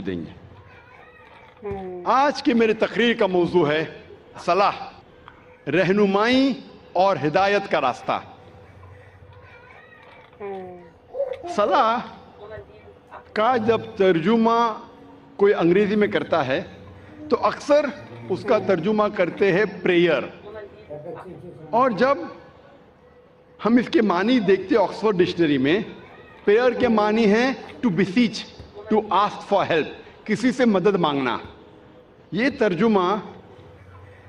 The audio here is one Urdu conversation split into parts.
دیں گے۔ آج کی میری تقریر کا موضوع ہے صلاح، رہنمائی اور ہدایت کا راستہ۔ صلاح کا جب ترجمہ کوئی انگریزی میں کرتا ہے تو اکثر اس کا ترجمہ کرتے ہیں پریئر، اور جب ہم اس کے معنی دیکھتے آکسفورڈ ڈکشنری میں، پریئر کے معنی ہے to beseech, to ask for help, کسی سے مدد مانگنا۔ یہ ترجمہ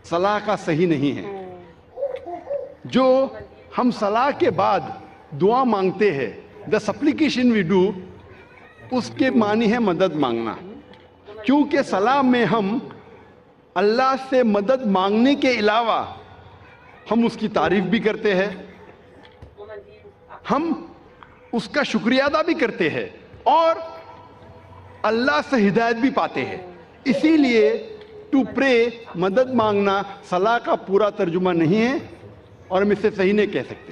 صلاح کا صحیح نہیں ہے۔ جو ہم صلاح کے بعد دعا مانگتے ہیں، the supplication we do، اس کے معنی ہے مدد مانگنا، کیونکہ صلاح میں ہم اللہ سے مدد مانگنے کے علاوہ ہم اس کی تعریف بھی کرتے ہیں، ہم اس کا شکریہ ادا بھی کرتے ہیں، اور اللہ سے ہدایت بھی پاتے ہیں۔ اسی لیے ٹو پرے، مدد مانگنا، صلاح کا پورا ترجمہ نہیں ہے، اور ہم اسے صحیح نہیں کہہ سکتے۔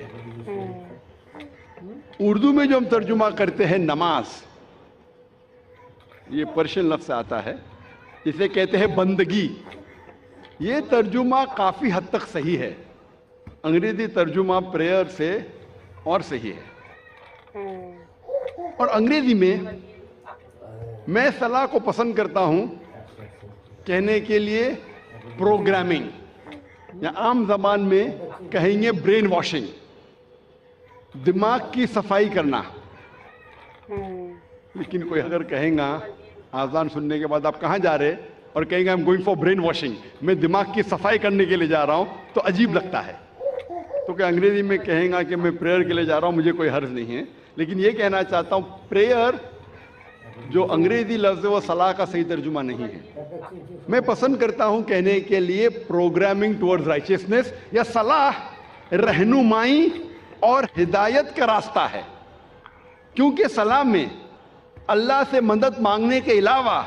اردو میں جو ہم ترجمہ کرتے ہیں نماز، یہ پرشین لفظ سے آتا ہے، اسے کہتے ہیں بندگی۔ یہ ترجمہ کافی حد تک صحیح ہے، انگریزی ترجمہ پریئر سے اور صحیح ہے۔ اور انگریزی میں صلاح کو پسند کرتا ہوں کہنے کے لیے پروگرامنگ، یا عام زبان میں کہیں گے برین واشنگ، دماغ کی صفائی کرنا۔ لیکن کوئی اگر کہیں گا آذان سننے کے بعد آپ کہاں جا رہے، اور کہیں گے I'm going for brain washing، میں دماغ کی صفائی کرنے کے لیے جا رہا ہوں، تو عجیب لگتا ہے۔ تو کہ انگریزی میں کہیں گا کہ میں پریئر کے لیے جا رہا ہوں، مجھے کوئی حرج نہیں ہے، لیکن یہ کہنا چاہتا ہوں پریئر جو انگریزی لفظ ہے وہ صلاح کا صحیح ترجمہ نہیں ہے۔ میں پسند کرتا ہوں کہنے کے لیے پروگرامنگ ٹورڈز رائچسنس، یا صلاح رہنمائی اور ہدایت کا راستہ ہے، کیونکہ صلاح میں اللہ سے مدد مانگنے کے علاوہ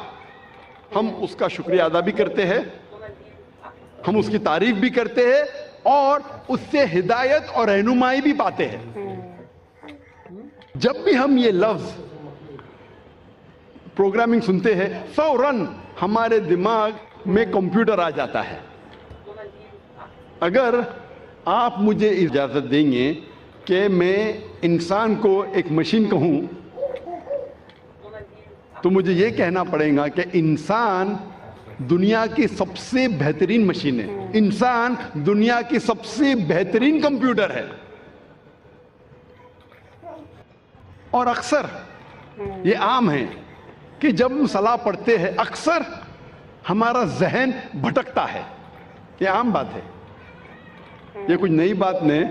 ہم اس کا شکریہ ادا بھی کرتے ہیں، ہم اس کی تعریف بھی کرتے ہیں، اور اس سے ہدایت اور رہنمائی بھی پاتے ہیں۔ جب بھی ہم یہ لفظ پروگرامنگ سنتے ہیں، فوراً ہمارے دماغ میں کمپیوٹر آ جاتا ہے۔ اگر آپ مجھے اجازت دیں گے کہ میں انسان کو ایک مشین کہوں، تو مجھے یہ کہنا پڑے گا کہ انسان دنیا کی سب سے بہترین مشین ہے، انسان دنیا کی سب سے بہترین کمپیوٹر ہے۔ اور اکثر یہ عام ہے کہ جب ہم صلاح پڑھتے ہیں اکثر ہمارا ذہن بھٹکتا ہے۔ یہ عام بات ہے، یہ کچھ نئی بات نہیں،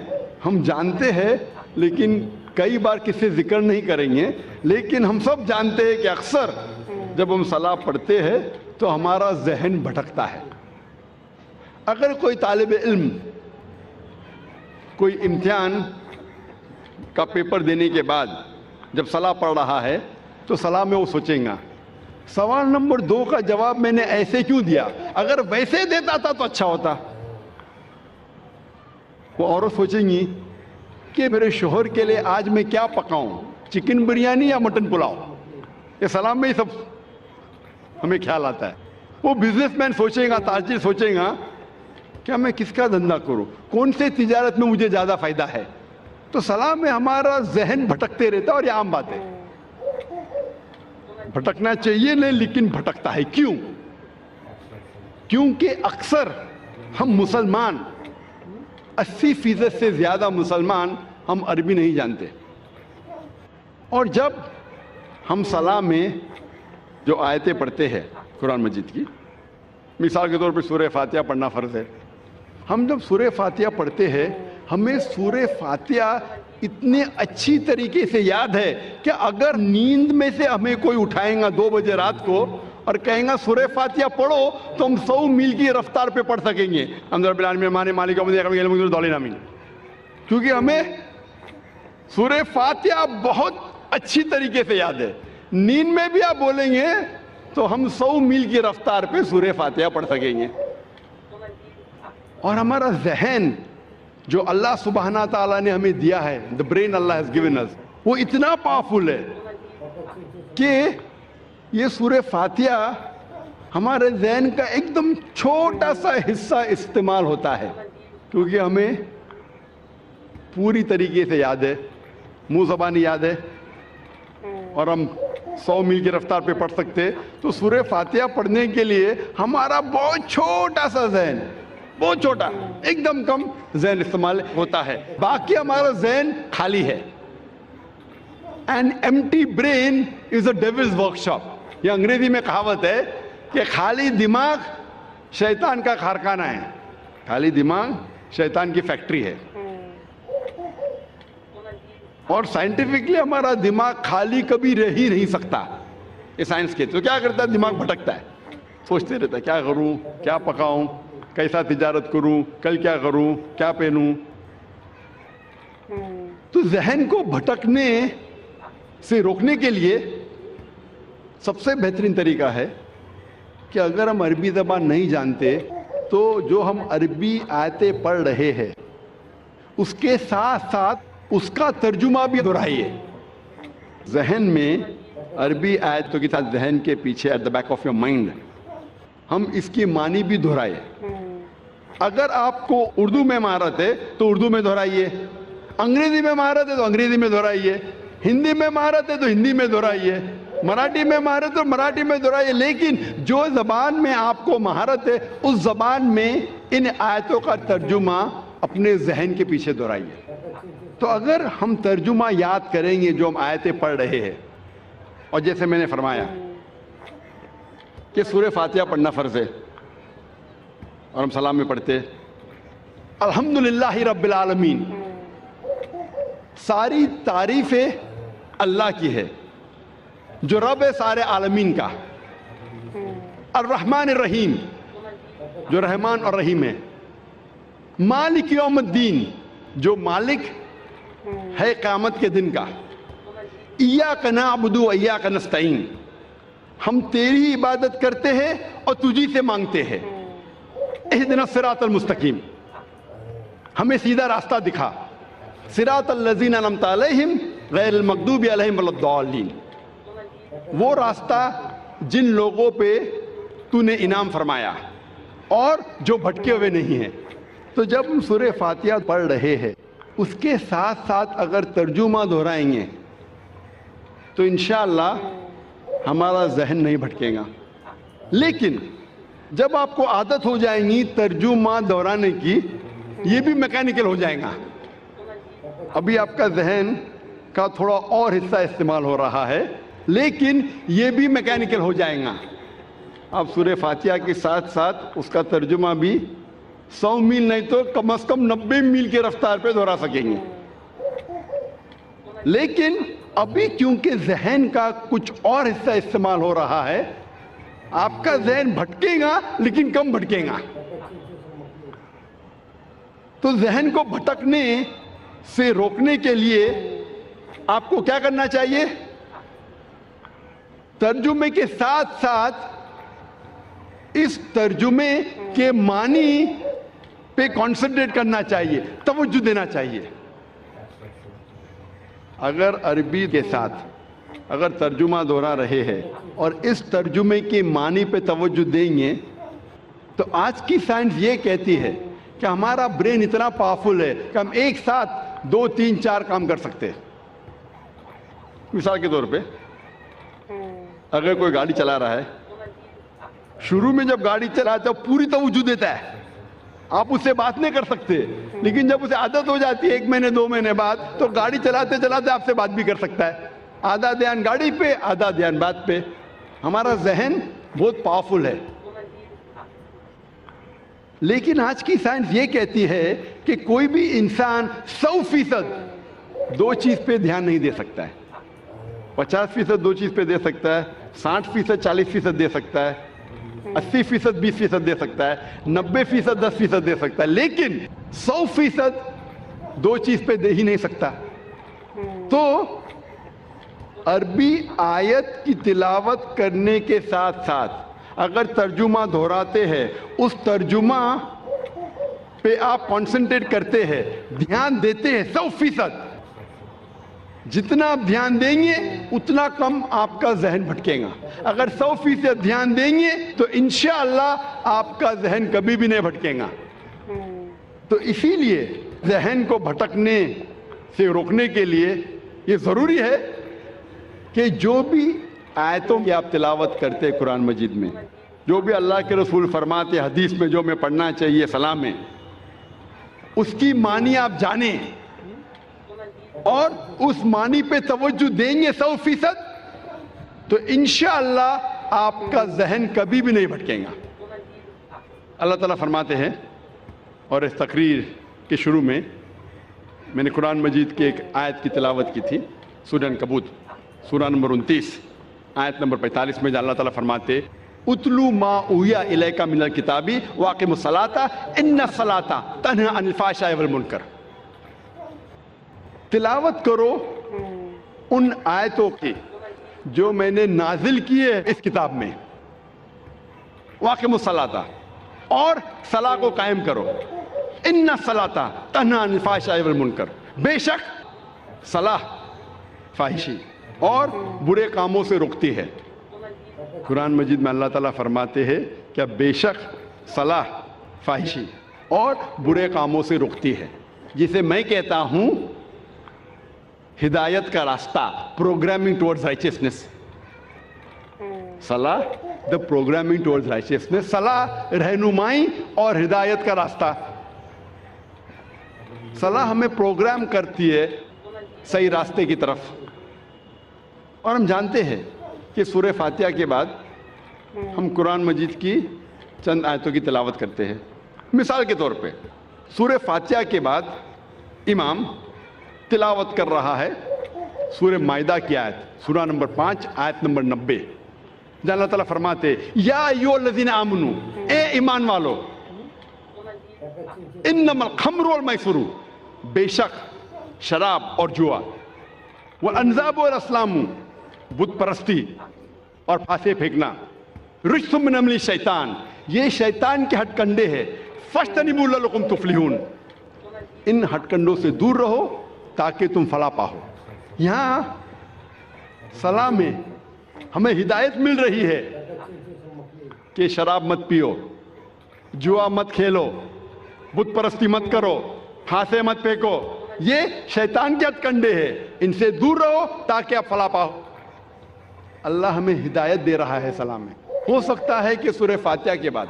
ہم جانتے ہیں، لیکن کئی بار کسی ذکر نہیں کریں گے، لیکن ہم سب جانتے ہیں کہ اکثر جب ہم صلاح پڑھتے ہیں تو ہمارا ذہن بھٹکتا ہے۔ اگر کوئی طالب علم کوئی امتحان کا پیپر دینے کے بعد جب صلاح پڑھ رہا ہے تو صلاح میں وہ سوچیں گا سوال نمبر 2 کا جواب میں نے ایسے کیوں دیا، اگر ویسے دیتا تھا تو اچھا ہوتا۔ وہ عورت سوچیں گی کہ میرے شوہر کے لیے آج میں کیا پکاؤں، چکن بریانی یا مٹن پلاؤ۔ یہ صلاح میں ہی سب ہمیں خیال آتا ہے۔ وہ بزنس مین سوچے گا، تاجر سوچے گا کیا میں کس کا دھندا کروں، کون سے تجارت میں مجھے زیادہ فائدہ ہے۔ تو صلاح میں ہمارا ذہن بھٹکتے رہتا ہے، اور یہ عام بات ہے، بھٹکنا چاہیے نہیں، لیکن بھٹکتا ہے۔ کیوں؟ کیونکہ اکثر ہم مسلمان 80% سے زیادہ مسلمان ہم عربی نہیں جانتے، اور جب ہم صلاح میں جو آیتیں پڑھتے ہیں قرآن مجید کی، مثال کے طور پہ سورہ فاتحہ پڑھنا فرض ہے، ہم جب سورہ فاتحہ پڑھتے ہیں ہمیں سورہ فاتحہ اتنے اچھی طریقے سے یاد ہے کہ اگر نیند میں سے ہمیں کوئی اٹھائیں گا 2 بجے رات کو اور کہیں گا سورہ فاتحہ پڑھو، تو ہم 100 میل کی رفتار پہ پڑھ سکیں گے، کیونکہ ہمیں سورہ فاتحہ بہت اچھی طریقے سے یاد ہے۔ نیند میں بھی آپ بولیں گے تو ہم 100 میل کی رفتار پہ سورہ فاتحہ پڑھ سکیں گے۔ اور ہمارا ذہن جو اللہ سبحانہ تعالیٰ نے ہمیں دیا ہے، the brain Allah has given us، وہ اتنا پاورفل ہے کہ یہ سورہ فاتحہ ہمارے ذہن کا ایک دم چھوٹا سا حصہ استعمال ہوتا ہے، کیونکہ ہمیں پوری طریقے سے یاد ہے، منہ زبانی یاد ہے، اور ہم 100 میل کی رفتار پہ پڑھ سکتے. تو سورہ فاتحہ پڑھنے کے لیے ہمارا بہت چھوٹا سا ذہن، بہت چھوٹا، ایک دم کم ذہن استعمال ہوتا ہے، باقی ہمارا ذہن خالی ہے. An empty brain is a devil's workshop. یہ انگریزی میں کہاوت ہے کہ خالی دماغ شیطان کا کارخانہ ہے، خالی دماغ شیطان کی فیکٹری ہے. اور سائنٹیفکلی ہمارا دماغ خالی کبھی رہ ہی نہیں سکتا. یہ سائنس کے تو کیا کرتا ہے، دماغ بھٹکتا ہے، سوچتے رہتا ہے کیا کروں، کیا پکاؤں، کیسا تجارت کروں، کل کیا کروں، کیا پہنوں. تو ذہن کو بھٹکنے سے روکنے کے لیے سب سے بہترین طریقہ ہے کہ اگر ہم عربی زبان نہیں جانتے تو جو ہم عربی آیتیں پڑھ رہے ہیں اس کے ساتھ ساتھ اس کا ترجمہ بھی دہرائیے. ذہن میں عربی آیتوں کے ساتھ ذہن کے پیچھے at the back of your mind ہم اس کی معنی بھی دہرائے. اگر آپ کو اردو میں مہارت ہے تو اردو میں دہرائیے، انگریزی میں مہارت ہے تو انگریزی میں دہرائیے، ہندی میں مہارت ہے تو ہندی میں دہرائیے، مراٹھی میں مہارت ہے تو مراٹھی میں دہرائیے. لیکن جو زبان میں آپ کو مہارت ہے اس زبان میں ان آیتوں کا ترجمہ اپنے ذہن کے پیچھے دہرائیے. تو اگر ہم ترجمہ یاد کریں گے جو ہم آیتیں پڑھ رہے ہیں، اور جیسے میں نے فرمایا کہ سورہ فاتحہ پڑھنا فرض ہے اور ہم سلام میں پڑھتے الحمدللہ رب العالمین، ساری تعریفیں اللہ کی ہے جو رب ہے سارے عالمین کا. الرحمن الرحیم جو رحمان اور رحیم ہے. مالک یوم الدین جو مالک ہے قیامت کے دن کا. ایاک نعبد و ایاک نستعین ہم تیری عبادت کرتے ہیں اور تجھی سے مانگتے ہیں. اہدنا الصراط المستقیم ہمیں سیدھا راستہ دکھا. صراط الذین انعمت علیہم غیر المغضوب علیہم ولا الضالین، وہ راستہ جن لوگوں پہ تو نے انعام فرمایا اور جو بھٹکے ہوئے نہیں ہیں. تو جب ہم سورہ فاتحہ پڑھ رہے ہیں اس کے ساتھ ساتھ اگر ترجمہ دہرائیں گے تو انشاءاللہ ہمارا ذہن نہیں بھٹکے گا. لیکن جب آپ کو عادت ہو جائیں گی ترجمہ دہرانے کی، یہ بھی میکینیکل ہو جائے گا. ابھی آپ کا ذہن کا تھوڑا اور حصہ استعمال ہو رہا ہے لیکن یہ بھی میکینیکل ہو جائے گا. آپ سورہ فاتحہ کے ساتھ ساتھ اس کا ترجمہ بھی 100 میل نہیں تو کم از کم 90 میل کی رفتار پہ دہرا سکیں گے. لیکن ابھی کیونکہ ذہن کا کچھ اور حصہ استعمال ہو رہا ہے، آپ کا ذہن بھٹکے گا لیکن کم بھٹکے گا. تو ذہن کو بھٹکنے سے روکنے کے لیے آپ کو کیا کرنا چاہیے؟ ترجمے کے ساتھ ساتھ اس ترجمے کے معنی پہ کانسنٹریٹ کرنا چاہیے، توجہ دینا چاہیے. اگر عربی کے ساتھ اگر ترجمہ دہرا رہے ہیں اور اس ترجمے کے معنی پہ توجہ دیں گے تو آج کی سائنس یہ کہتی ہے کہ ہمارا برین اتنا پاورفل ہے کہ ہم ایک ساتھ 2 3 4 کام کر سکتے ہیں. مثال کے طور پہ اگر کوئی گاڑی چلا رہا ہے، شروع میں جب گاڑی چلاتا ہے پوری توجہ دیتا ہے، آپ اس سے بات نہیں کر سکتے. لیکن جب اسے عادت ہو جاتی ہے 1 مہینے 2 مہینے بعد تو گاڑی چلاتے چلاتے آپ سے بات بھی کر سکتا ہے. آدھا دھیان گاڑی پہ آدھا دھیان بات پہ. ہمارا ذہن بہت پاورفل ہے. لیکن آج کی سائنس یہ کہتی ہے کہ کوئی بھی انسان 100% 2 چیز پہ دھیان نہیں دے سکتا ہے. 50% 2 چیز پہ دے سکتا ہے، 60% 40% دے سکتا ہے، 80% 20% دے سکتا ہے، 90% 10% دے سکتا ہے، لیکن 100% 2 چیز پہ دے ہی نہیں سکتا. تو عربی آیت کی تلاوت کرنے کے ساتھ ساتھ اگر ترجمہ دہراتے ہیں، اس ترجمہ پہ آپ کانسنٹریٹ کرتے ہیں، دھیان دیتے ہیں 100%، جتنا آپ دھیان دیں گے اتنا کم آپ کا ذہن بھٹکے گا. اگر 100% دھیان دیں گے تو انشاءاللہ آپ کا ذہن کبھی بھی نہیں بھٹکے گا. تو اسی لیے ذہن کو بھٹکنے سے روکنے کے لیے یہ ضروری ہے کہ جو بھی آیتوں کی آپ تلاوت کرتے قرآن مجید میں، جو بھی اللہ کے رسول فرماتے حدیث میں جو میں پڑھنا چاہیے سلام میں، اس کی معنی آپ جانیں اور اس معنی پہ توجہ دیں گے 100%، تو انشاءاللہ آپ کا ذہن کبھی بھی نہیں بھٹکے گا. اللہ تعالیٰ فرماتے ہیں، اور اس تقریر کے شروع میں نے قرآن مجید کی ایک آیت کی تلاوت کی تھی، سورہ عنکبوت سورہ نمبر 29 آیت نمبر 45 میں اللہ تعالیٰ فرماتے اتلو ما اوحی الیک من الکتاب واقم الصلاۃ ان الصلاۃ تنہی عن الفحشاء والمنکر. تلاوت کرو ان آیتوں کی جو میں نے نازل کی ہے اس کتاب میں، واقم الصلاۃ، اور صلاح کو قائم کرو. ان الصلاۃ تنہی عن الفحشاء والمنکر، بے شک صلاح فاحشی اور برے کاموں سے روکتی ہے. قرآن مجید میں اللہ تعالیٰ فرماتے ہیں کہ بے شک صلاح فاحشی اور برے کاموں سے روکتی ہے، جسے میں کہتا ہوں ہدایت کا راستہ، پروگرامنگ ٹورڈز رائچسنس. صلاح دا پروگرامنگ ٹورڈز رائچسنس، صلاح رہنمائی اور ہدایت کا راستہ. صلاح ہمیں پروگرام کرتی ہے صحیح راستے کی طرف. اور ہم جانتے ہیں کہ سورہ فاتحہ کے بعد ہم قرآن مجید کی چند آیتوں کی تلاوت کرتے ہیں. مثال کے طور پہ سورہ فاتحہ کے بعد امام تلاوت کر رہا ہے سورہ مائدہ کی آیت، سورہ نمبر 5 آیت نمبر 90، جہاں اللہ تعالیٰ فرماتے یا ایھا الذین آمنو، اے ایمان والو، انما الخمر والمیسر، بے شک شراب اور جوا، والانصاب والازلام، بت پرستی اور پھانسے پھینکنا، رجس من عمل الشیطان، یہ شیطان کے ہتھ کنڈے ہیں، فاجتنبوہ لعلکم تفلحون، ان ہتھ کنڈوں سے دور رہو تاکہ تم فلاح پاؤ. یہاں صلاح میں ہمیں ہدایت مل رہی ہے کہ شراب مت پیو، جوا مت کھیلو، بت پرستی مت کرو، پھانسے مت پھینکو، یہ شیطان کے ہتھ کنڈے ہیں، ان سے دور رہو تاکہ آپ فلاح پاؤ. اللہ ہمیں ہدایت دے رہا ہے صلاح میں. ہو سکتا ہے کہ سورہ فاتحہ کے بعد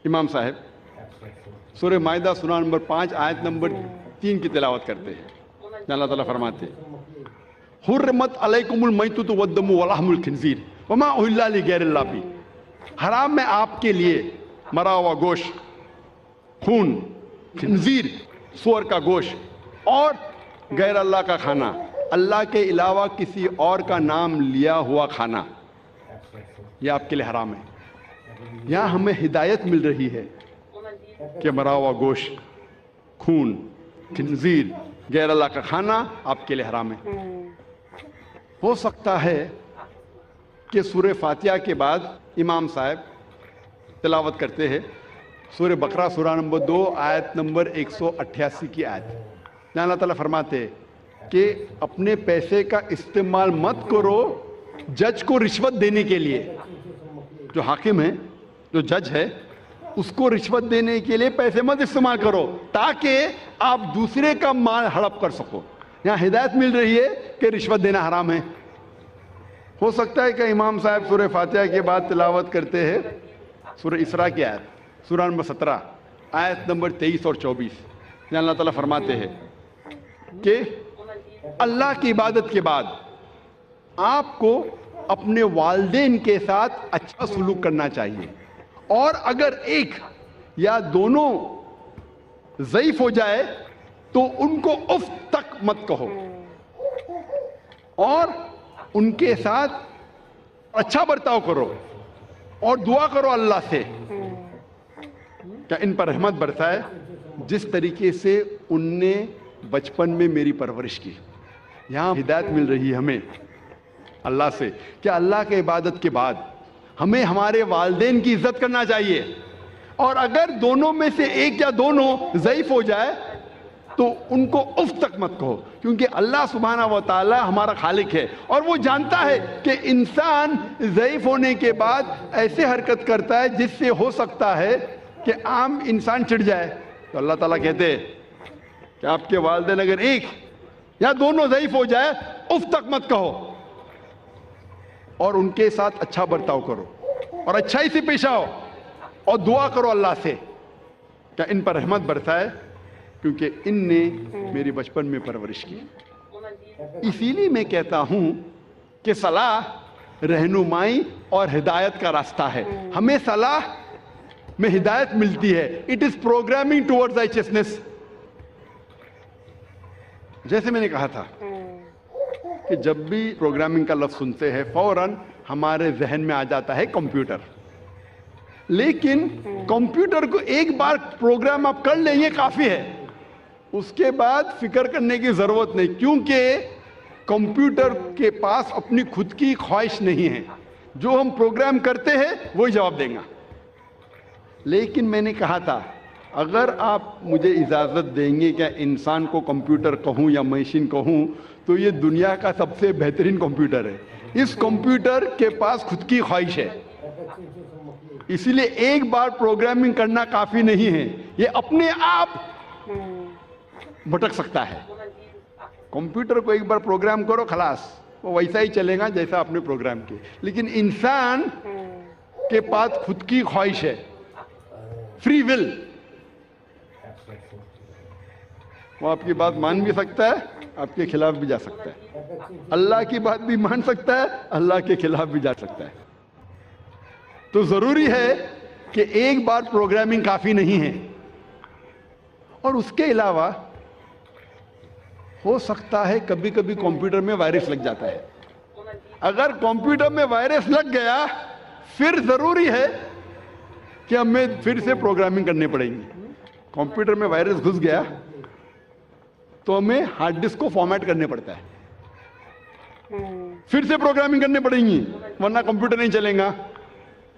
امام صاحب سورہ مائدہ سورہ نمبر 5 آیت نمبر 3 کی تلاوت کرتے ہیں، جہاں اللہ تعالیٰ فرماتے حرمت علیکم المیتۃ والدم ولحم الخنزیر وما اہل لغیر اللہ بہ، حرام میں آپ کے لیے مرا ہوا گوشت، خون، خنزیر سور کا گوشت اور غیر اللہ کا کھانا، اللہ کے علاوہ کسی اور کا نام لیا ہوا کھانا، یہ آپ کے لیے حرام ہے. یہاں ہمیں ہدایت مل رہی ہے کہ مرا ہوا گوشت، خون، خنزیر، غیر اللہ کا کھانا آپ کے لیے حرام ہے. ہو سکتا ہے کہ سورہ فاتحہ کے بعد امام صاحب تلاوت کرتے ہیں سورہ بقرہ سورہ نمبر 2 آیت نمبر 188 کی آیت، جہاں اللہ تعالیٰ فرماتے کہ اپنے پیسے کا استعمال مت کرو جج کو رشوت دینے کے لیے. جو حاکم ہے، جو جج ہے، اس کو رشوت دینے کے لیے پیسے مت استعمال کرو تاکہ آپ دوسرے کا مال ہڑپ کر سکو. یہاں ہدایت مل رہی ہے کہ رشوت دینا حرام ہے. ہو سکتا ہے کہ امام صاحب سورہ فاتحہ کے بعد تلاوت کرتے ہیں سورہ اسراء کی آیت، سورہ نمبر 17 آیت نمبر 23 اور 24، جہاں اللہ تعالیٰ فرماتے ہیں کہ اللہ کی عبادت کے بعد آپ کو اپنے والدین کے ساتھ اچھا سلوک کرنا چاہیے، اور اگر ایک یا دونوں ضعیف ہو جائے تو ان کو اف تک مت کہو، اور ان کے ساتھ اچھا برتاؤ کرو اور دعا کرو اللہ سے کہ ان پر رحمت برسائے جس طریقے سے ان نے بچپن میں میری پرورش کی. یہاں ہدایت مل رہی ہے ہمیں اللہ سے کہ اللہ کے عبادت کے بعد ہمیں ہمارے والدین کی عزت کرنا چاہیے، اور اگر دونوں میں سے ایک یا دونوں ضعیف ہو جائے تو ان کو اف تک مت کہو، کیونکہ اللہ سبحانہ و تعالی ہمارا خالق ہے اور وہ جانتا ہے کہ انسان ضعیف ہونے کے بعد ایسے حرکت کرتا ہے جس سے ہو سکتا ہے کہ عام انسان چڑھ جائے. تو اللہ تعالیٰ کہتے ہیں کہ آپ کے والدین اگر ایک یا دونوں ضعیف ہو جائے اف تک مت کہو اور ان کے ساتھ اچھا برتاؤ کرو اور اچھائی سے پیش آؤ اور دعا کرو اللہ سے کہ ان پر رحمت برسائے، کیونکہ ان نے میری بچپن میں پرورش کی. اسی لیے میں کہتا ہوں کہ صلاح رہنمائی اور ہدایت کا راستہ ہے. ہمیں صلاح میں ہدایت ملتی ہے. It is programming towards رائچسنس. جیسے میں نے کہا تھا کہ جب بھی پروگرامنگ کا لفظ سنتے ہیں فوراً ہمارے ذہن میں آ جاتا ہے کمپیوٹر. لیکن کمپیوٹر کو ایک بار پروگرام آپ کر لیں یہ کافی ہے، اس کے بعد فکر کرنے کی ضرورت نہیں، کیونکہ کمپیوٹر کے پاس اپنی خود کی خواہش نہیں ہے. جو ہم پروگرام کرتے ہیں وہی جواب دیں گا. لیکن میں نے کہا تھا اگر آپ مجھے اجازت دیں گے کہ انسان کو کمپیوٹر کہوں یا مشین کہوں تو یہ دنیا کا سب سے بہترین کمپیوٹر ہے. اس کمپیوٹر کے پاس خود کی خواہش ہے، اسی لیے ایک بار پروگرامنگ کرنا کافی نہیں ہے، یہ اپنے آپ بھٹک سکتا ہے. کمپیوٹر کو ایک بار پروگرام کرو خلاص وہ ویسا ہی چلے گا جیسا آپ نے پروگرام کیا. لیکن انسان کے پاس خود کی خواہش ہے، فری ول. وہ آپ کی بات مان بھی سکتا ہے، آپ کے خلاف بھی جا سکتا ہے. اللہ کی بات بھی مان سکتا ہے، اللہ کے خلاف بھی جا سکتا ہے. تو ضروری ہے کہ ایک بار پروگرامنگ کافی نہیں ہے. اور اس کے علاوہ ہو سکتا ہے کبھی کبھی کمپیوٹر میں وائرس لگ جاتا ہے. اگر کمپیوٹر میں وائرس لگ گیا پھر ضروری ہے کہ ہمیں پھر سے پروگرامنگ کرنی پڑے گی. کمپیوٹر میں وائرس گھس گیا تو ہمیں ہارڈ ڈسک کو فارمیٹ کرنے پڑتا ہے، پھر سے پروگرامنگ کرنے پڑیں گی ورنہ کمپیوٹر نہیں چلیں گا.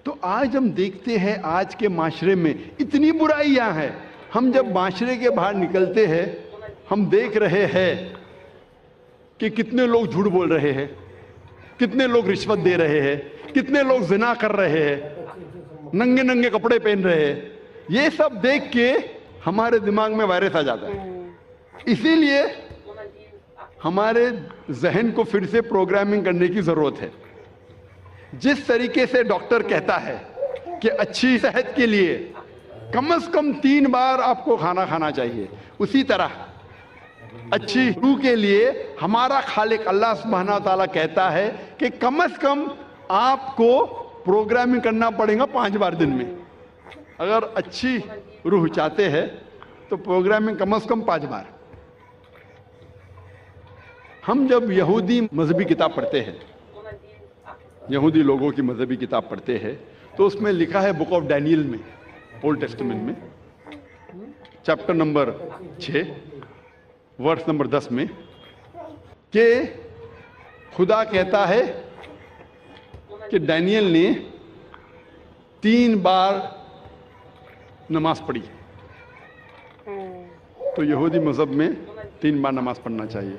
تو آج ہم دیکھتے ہیں آج کے معاشرے میں اتنی برائیاں ہیں. ہم جب معاشرے کے باہر نکلتے ہیں ہم دیکھ رہے ہیں کہ کتنے لوگ جھوٹ بول رہے ہیں، کتنے لوگ رشوت دے رہے ہیں، کتنے لوگ زنا کر رہے ہیں، ننگے ننگے کپڑے پہن رہے ہیں. یہ سب دیکھ کے ہمارے دماغ میں وائرس آ جاتا ہے. اسی لیے ہمارے ذہن کو پھر سے پروگرامنگ کرنے کی ضرورت ہے. جس طریقے سے ڈاکٹر کہتا ہے کہ اچھی صحت کے لیے کم از کم 3 بار آپ کو کھانا کھانا چاہیے، اسی طرح اچھی روح کے لیے ہمارا خالق اللہ سبحانہ تعالیٰ کہتا ہے کہ کم از کم آپ کو پروگرامنگ کرنا پڑے گا 5 بار دن میں. اگر اچھی روح چاہتے ہیں تو پروگرامنگ کم از کم 5 بار. ہم جب یہودی مذہبی کتاب پڑھتے ہیں، یہودی لوگوں کی مذہبی کتاب پڑھتے ہیں تو اس میں لکھا ہے بک آف ڈینیل میں، اولڈ ٹیسٹمنٹ میں چیپٹر نمبر 6 ورس نمبر 10 میں کہ خدا کہتا ہے کہ ڈینیل نے 3 بار نماز پڑھی. تو یہودی مذہب میں 3 بار نماز پڑھنا چاہیے.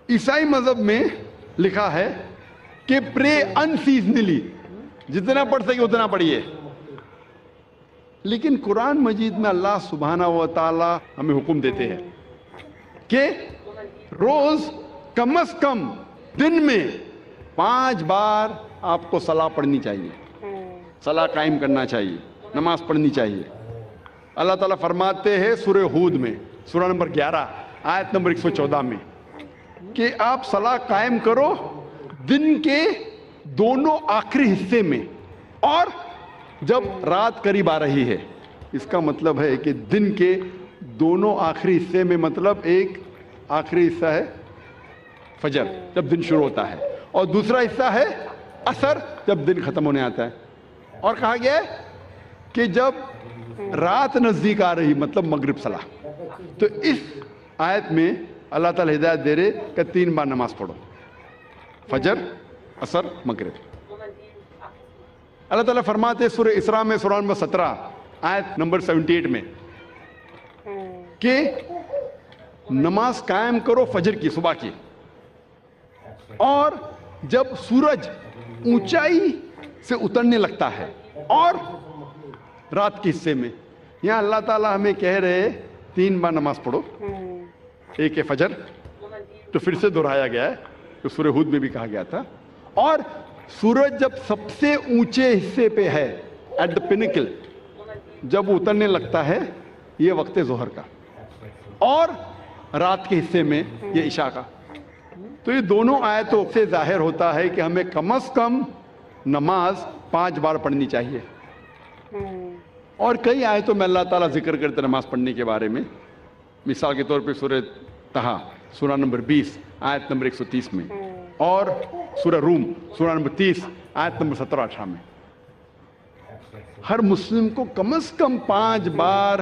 عیسائی مذہب میں لکھا ہے کہ پرے انسیزنلی، جتنا پڑھ سکے اتنا پڑھیے. لیکن قرآن مجید میں اللہ سبحانہ و تعالی ہمیں حکم دیتے ہیں کہ روز کم از کم دن میں 5 بار آپ کو صلاح پڑھنی چاہیے، صلاح قائم کرنا چاہیے، نماز پڑھنی چاہیے. اللہ تعالیٰ فرماتے ہیں سورہ ہود میں سورہ نمبر 11 آیت نمبر 114 میں کہ آپ صلاح قائم کرو دن کے دونوں آخری حصے میں اور جب رات قریب آ رہی ہے. اس کا مطلب ہے کہ دن کے دونوں آخری حصے میں، مطلب ایک آخری حصہ ہے فجر جب دن شروع ہوتا ہے اور دوسرا حصہ ہے عصر جب دن ختم ہونے آتا ہے. اور کہا گیا ہے کہ جب رات نزدیک آ رہی مطلب مغرب صلاح. تو اس آیت میں اللہ تعالیٰ ہدایت دے رہے کہ 3 بار نماز پڑھو، فجر، عصر، مغرب. اللہ تعالیٰ فرماتے سورہ اسراء میں سورہ نمبر 17 آیت نمبر 78 میں کہ نماز قائم کرو فجر کی، صبح کی، اور جب سورج اونچائی سے اترنے لگتا ہے اور رات کے حصے میں. یہاں اللہ تعالیٰ ہمیں کہہ رہے 3 بار نماز پڑھو. ایک ہے فجر، تو پھر سے دہرایا گیا ہے، تو سورہ ہود میں بھی کہا گیا تھا. اور سورج جب سب سے اونچے حصے پہ ہے، ایٹ دا پینیکل، جب اترنے لگتا ہے، یہ وقت ظہر کا، اور رات کے حصے میں یہ عشاء کا. تو یہ دونوں آیتوں سے ظاہر ہوتا ہے کہ ہمیں کم از کم نماز 5 بار پڑھنی چاہیے. اور کئی آیتوں میں اللہ تعالیٰ ذکر کرتے نماز پڑھنے کے بارے میں. مثال کے طور پہ سورہ طہ سورہ نمبر 20 آیت نمبر 130 میں، اور سورہ روم سورہ نمبر 30 آیت نمبر 17-18 میں. ہر مسلم کو کم از کم 5 بار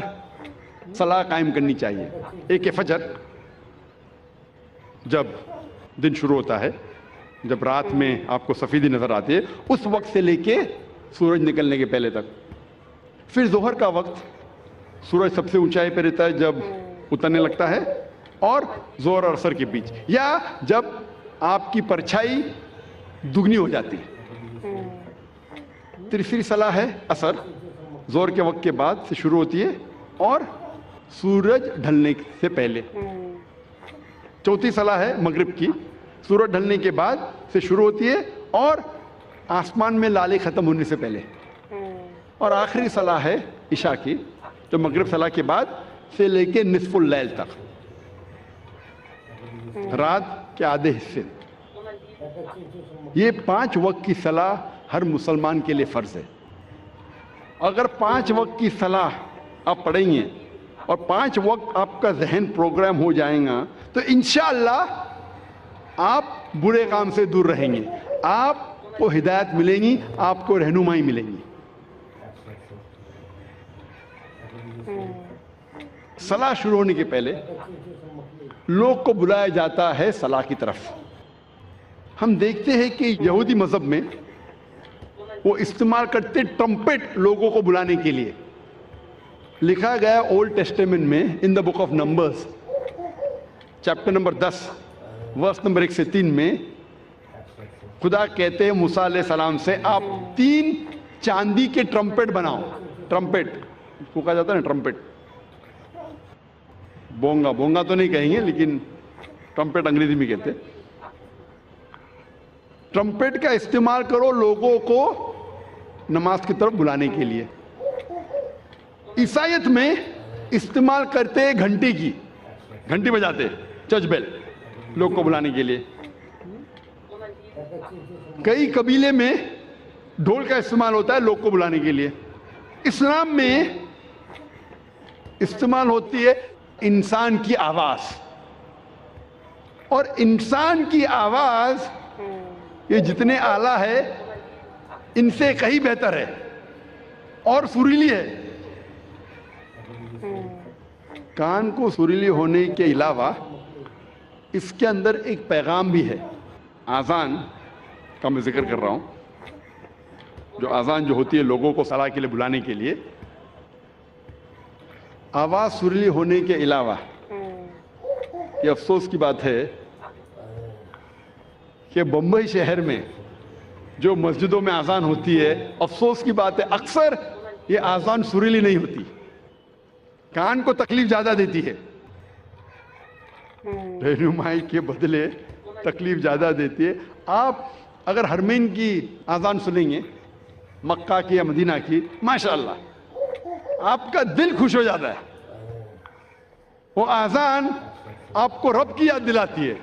صلاح قائم کرنی چاہیے. ایک ہے فجر، جب دن شروع ہوتا ہے، جب رات میں آپ کو سفیدی نظر آتی ہے، اس وقت سے لے کے سورج نکلنے کے پہلے تک. پھر ظہر کا وقت، سورج سب سے اونچائی پہ رہتا ہے جب اترنے لگتا ہے، اور ظہر اور عصر کے بیچ، یا جب آپ کی پرچھائی دگنی ہو جاتی ہے. تیسری صلاح ہے عصر، ظہر کے وقت کے بعد سے شروع ہوتی ہے اور سورج ڈھلنے سے پہلے. چوتھی صلاح ہے مغرب کی، سورج ڈھلنے کے بعد سے شروع ہوتی ہے اور آسمان میں لالے ختم ہونے سے پہلے. اور آخری صلاح ہے عشاء کی، جو مغرب صلاح کے بعد سے لے کے نصف اللیل تک، رات کے آدھے حصے. یہ 5 وقت کی صلاح ہر مسلمان کے لیے فرض ہے. اگر 5 وقت کی صلاح آپ پڑھیں گے اور 5 وقت آپ کا ذہن پروگرام ہو جائیں گا، تو انشاءاللہ آپ برے کام سے دور رہیں گے، آپ کو ہدایت ملیں گی، آپ کو رہنمائی ملیں گی. صلاح شروع ہونے کے پہلے لوگ کو بلایا جاتا ہے صلاح کی طرف. ہم دیکھتے ہیں کہ یہودی مذہب میں وہ استعمال کرتے ٹرمپٹ لوگوں کو بلانے کے لیے. لکھا گیا اولڈ ٹیسٹیمنٹ میں in the book of numbers chapter number 10 verse number 1 سے 3 میں خدا کہتے ہیں موسیٰ علیہ السلام سے، آپ 3 چاندی کے ٹرمپٹ بناؤ. ٹرمپٹ کو کہا جاتا ہے نا، ٹرمپٹ. بونگا، بونگا تو نہیں کہیں گے لیکن ٹرمپٹ انگریزی میں کہتے ہیں. ٹرمپٹ کا استعمال کرو لوگوں کو نماز کی طرف بلانے کے لیے. عیسائیت میں استعمال کرتے گھنٹی کی، گھنٹی بجاتے چرچ بیل لوگ کو بلانے کے لیے. کئی قبیلے میں ڈھول کا استعمال ہوتا ہے لوگ کو بلانے کے لیے. اسلام میں استعمال ہوتی ہے انسان کی آواز. اور انسان کی آواز یہ جتنے اعلیٰ ہے ان سے کہیں بہتر ہے اور سریلی ہے. کان کو سریلی ہونے کے علاوہ اس کے اندر ایک پیغام بھی ہے. آذان کا میں ذکر کر رہا ہوں، جو آذان جو ہوتی ہے لوگوں کو صلاح کے لیے بلانے کے لیے. آواز سریلی ہونے کے علاوہ یہ افسوس کی بات ہے کہ بمبئی شہر میں جو مسجدوں میں آذان ہوتی ہے، افسوس کی بات ہے اکثر یہ آذان سریلی نہیں ہوتی، کان کو تکلیف زیادہ دیتی ہے، رہنمائی کے بدلے تکلیف زیادہ دیتی ہے. آپ اگر حرمین کی آذان سنیں گے، مکہ کی یا مدینہ کی، ماشاءاللہ آپ کا دل خوش ہو جاتا ہے. وہ آذان آپ کو رب کی یاد دلاتی ہے.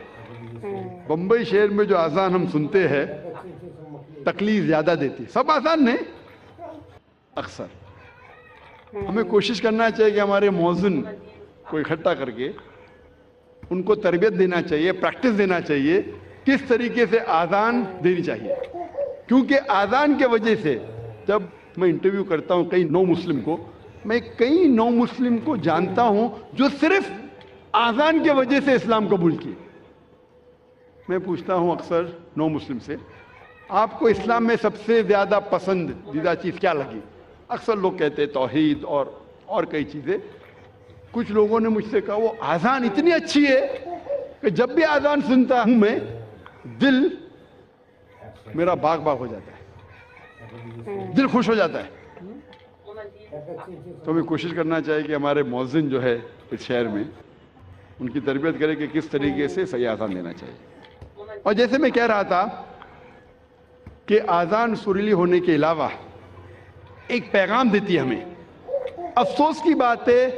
بمبئی شہر میں جو آذان ہم سنتے ہیں تکلیف زیادہ دیتی ہے. سب آذان نہیں، اکثر. ہمیں کوشش کرنا چاہیے کہ ہمارے مؤذن کو اکٹھا کر کے ان کو تربیت دینا چاہیے، پریکٹس دینا چاہیے کس طریقے سے آذان دینی چاہیے. کیونکہ آذان کے وجہ سے جب میں انٹرویو کرتا ہوں کئی نو مسلم کو، میں کئی نو مسلم کو جانتا ہوں جو صرف آذان کے وجہ سے اسلام قبول کیے. میں پوچھتا ہوں اکثر نو مسلم سے، آپ کو اسلام میں سب سے زیادہ پسندیدہ چیز کیا لگی؟ اکثر لوگ کہتے ہیں توحید اور کئی چیزیں. کچھ لوگوں نے مجھ سے کہا وہ آزان اتنی اچھی ہے کہ جب بھی آزان سنتا ہوں میں دل میرا باغ باغ ہو جاتا ہے، دل خوش ہو جاتا ہے۔ تو ہمیں کوشش کرنا چاہیے کہ ہمارے مؤذن جو ہے اس شہر میں ان کی تربیت کرے کہ کس طریقے سے صحیح آزان دینا چاہیے۔ اور جیسے میں کہہ رہا تھا کہ آزان سریلی ہونے کے علاوہ ایک پیغام دیتی ہے ہمیں۔ افسوس کی بات ہے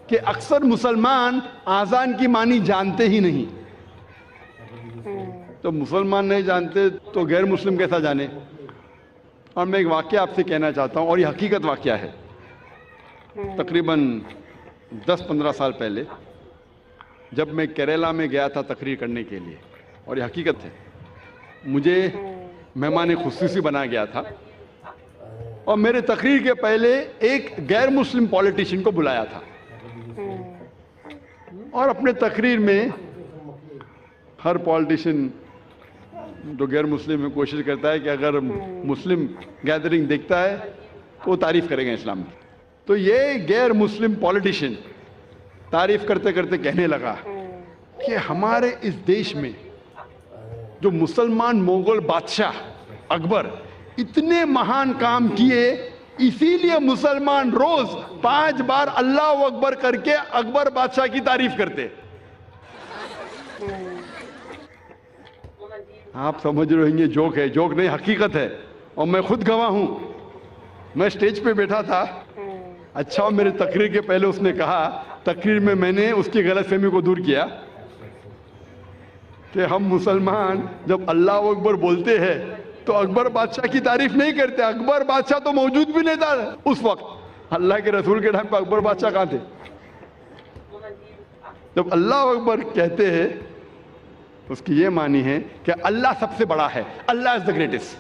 کہ اکثر مسلمان آزان کی معنی جانتے ہی نہیں۔ تو مسلمان نہیں جانتے تو غیر مسلم کیسا جانے؟ اور میں ایک واقعہ آپ سے کہنا چاہتا ہوں، اور یہ حقیقت واقعہ ہے۔ تقریباً 10-15 سال پہلے جب میں کیرلا میں گیا تھا تقریر کرنے کے لیے، اور یہ حقیقت ہے، مجھے مہمان خصوصی بنا گیا تھا، اور میرے تقریر کے پہلے ایک غیر مسلم پولیٹیشین کو بلایا تھا، اور اپنے تقریر میں ہر پولیٹیشین جو غیر مسلم میں کوشش کرتا ہے کہ اگر مسلم گیدرنگ دیکھتا ہے تو وہ تعریف کرے گا اسلام کی۔ تو یہ غیر مسلم پولیٹیشین تعریف کرتے کرتے کہنے لگا کہ ہمارے اس دیش میں جو مسلمان مغل بادشاہ اکبر اتنے مہان کام کیے، اسی لیے مسلمان روز 5 بار اللہ اکبر کر کے اکبر بادشاہ کی تعریف کرتے۔ آپ سمجھ رہے ہیں یہ جوک ہے؟ جوک نہیں، حقیقت ہے، اور میں خود گواہ ہوں۔ میں سٹیج پہ بیٹھا تھا، اچھا میرے تقریر کے پہلے اس نے کہا، تقریر میں نے اس کی غلط فہمی کو دور کیا کہ ہم مسلمان جب اللہ اکبر بولتے ہیں تو اکبر بادشاہ کی تعریف نہیں کرتے۔ اکبر بادشاہ تو موجود بھی نہیں تھا اس وقت، اللہ کے رسول کے ٹائم پہ اکبر بادشاہ کہاں تھے؟ جب اللہ اکبر کہتے ہیں اس کی یہ معنی ہے کہ اللہ سب سے بڑا ہے، اللہ از دا گریٹسٹ۔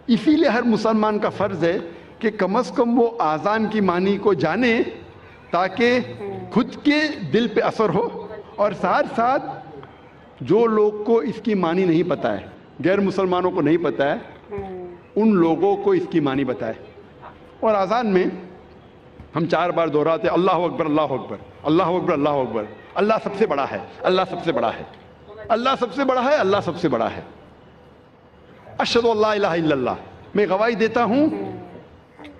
اسی لیے ہر مسلمان کا فرض ہے کہ کم از کم وہ آزان کی معنی کو جانے، تاکہ خود کے دل پہ اثر ہو، اور ساتھ ساتھ جو لوگ کو اس کی معنی نہیں پتہ ہے، غیر مسلمانوں کو نہیں پتہ ہے، ان لوگوں کو اس کی معنی بتائے۔ اور آزان میں ہم 4 بار دہراتے اللہ اکبر اللہ اکبر اللہ اکبر اللہ اکبر، اللہ سب سے بڑا ہے، اللہ سب سے بڑا ہے، اللہ سب سے بڑا ہے، اللہ سب سے بڑا ہے۔ اشہد ان لا الہ الا اللہ، میں گواہی دیتا ہوں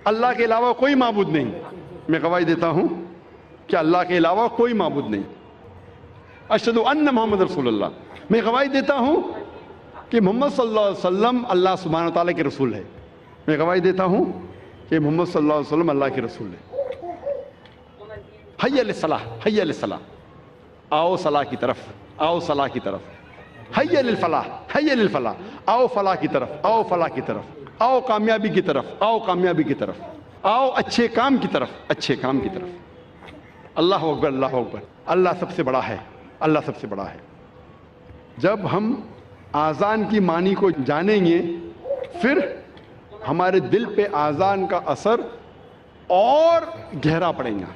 اللہ کے علاوہ کوئی معبود نہیں، میں گواہی دیتا ہوں کہ اللہ کے علاوہ کوئی معبود نہیں۔ اشہد ان محمد رسول اللہ، میں گواہی دیتا ہوں کہ محمد صلی اللہ علیہ وسلم اللہ سبحانہ وتعالیٰ کے رسول ہے، میں گواہی دیتا ہوں کہ محمد صلی اللہ علیہ وسلم اللہ کے رسول ہے۔ حی علی الصلاح، حی علی الصلاح، آؤ صلاح کی طرف، آؤ صلاح کی طرف۔ حی علی الفلاح، حی علی الفلاح، آؤ فلاح کی طرف، آؤ فلاح کی طرف، آؤ کامیابی کی طرف، آؤ کامیابی کی طرف، آؤ اچھے کام کی طرف، اچھے کام کی طرف۔ اللہ اکبر اللہ اکبر، اللہ سب سے بڑا ہے، اللہ سب سے بڑا ہے۔ جب ہم آزان کی معنی کو جانیں گے، پھر ہمارے دل پہ آزان کا اثر اور گہرا پڑے گا۔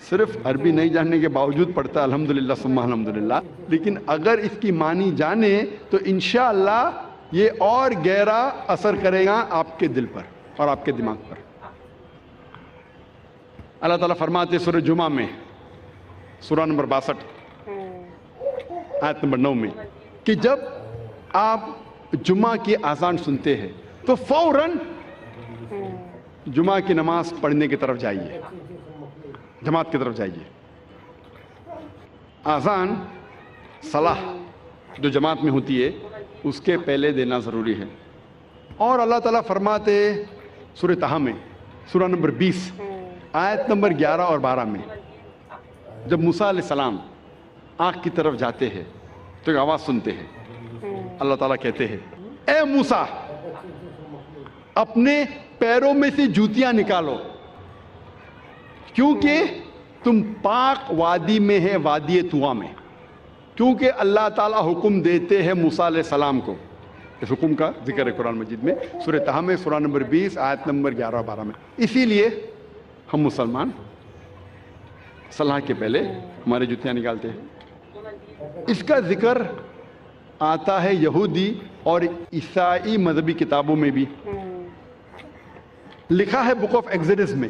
صرف عربی نہیں جاننے کے باوجود پڑھتا ہے الحمدللہ ثم الحمدللہ، لیکن اگر اس کی معنی جانے تو انشاءاللہ یہ اور گہرا اثر کرے گا آپ کے دل پر اور آپ کے دماغ پر۔ اللہ تعالیٰ فرماتے سورہ جمعہ میں، سورہ نمبر 62 آیت نمبر 9 میں، کہ جب آپ جمعہ کی اذان سنتے ہیں تو فوراً جمعہ کی نماز پڑھنے کی طرف جائیے، جماعت کی طرف جائیے۔ اذان صلاح جو جماعت میں ہوتی ہے اس کے پہلے دینا ضروری ہے۔ اور اللہ تعالیٰ فرماتے سورہ طٰہٰ میں، سورہ نمبر 20 آیت نمبر 11 اور 12 میں، جب موسیٰ علیہ السلام آنکھ کی طرف جاتے ہیں تو ایک آواز سنتے ہیں، اللہ تعالیٰ کہتے ہیں اے موسیٰ اپنے پیروں میں سے جوتیاں نکالو، کیونکہ تم پاک وادی میں ہے، وادی طویٰ میں۔ کیونکہ اللہ تعالیٰ حکم دیتے ہیں موسیٰ علیہ السلام کو، اس حکم کا ذکر ہے قرآن مجید میں، سورہ طٰہٰ میں سورہ نمبر 20 آیت نمبر 11 اور 12 میں۔ اسی لیے ہم مسلمان صلاح کے پہلے ہمارے جوتیاں نکالتے ہیں۔ اس کا ذکر آتا ہے یہودی اور عیسائی مذہبی کتابوں میں بھی، لکھا ہے بک آف ایگزڈس میں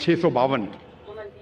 652,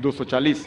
240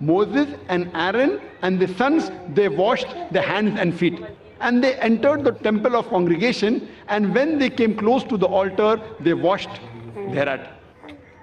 Moses and Aaron and the sons, they washed their hands and feet, and they entered the temple of congregation, and when they came close to the altar, they washed thereat.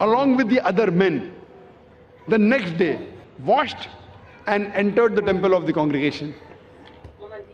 along with the other men the next day washed and entered the temple of the congregation.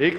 1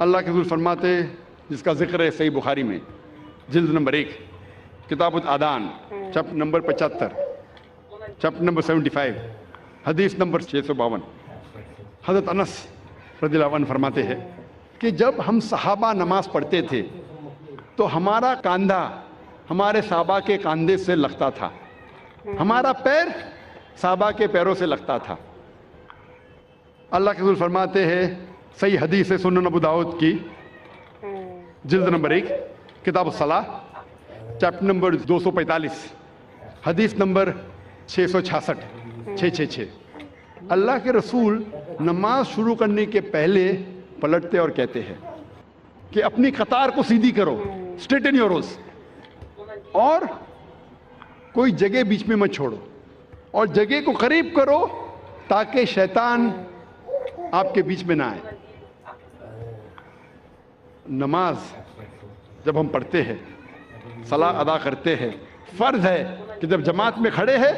اللہ کے رسول فرماتے، جس کا ذکر ہے صحیح بخاری میں جلد نمبر 1 کتاب الادان چیپٹر نمبر 75 چیپٹر نمبر 75 حدیث نمبر 652، حضرت انس رضی اللہ عنہ فرماتے ہیں کہ جب ہم صحابہ نماز پڑھتے تھے تو ہمارا کاندھا ہمارے صحابہ کے کاندھے سے لگتا تھا، ہمارا پیر صحابہ کے پیروں سے لگتا تھا۔ اللہ کے رسول فرماتے ہیں، صحیح حدیث ہے سنن ابو داؤد کی جلد نمبر 1 کتاب الصلاۃ چیپٹر نمبر 245 حدیث نمبر 666 اللہ کے رسول نماز شروع کرنے کے پہلے پلٹتے اور کہتے ہیں کہ اپنی قطار کو سیدھی کرو، اسٹریٹن یور روز، اور کوئی جگہ بیچ میں مت چھوڑو، اور جگہ کو قریب کرو تاکہ شیطان آپ کے بیچ میں نہ آئے۔ نماز جب ہم پڑھتے ہیں، صلاۃ ادا کرتے ہیں، فرض ہے کہ جب جماعت میں کھڑے ہیں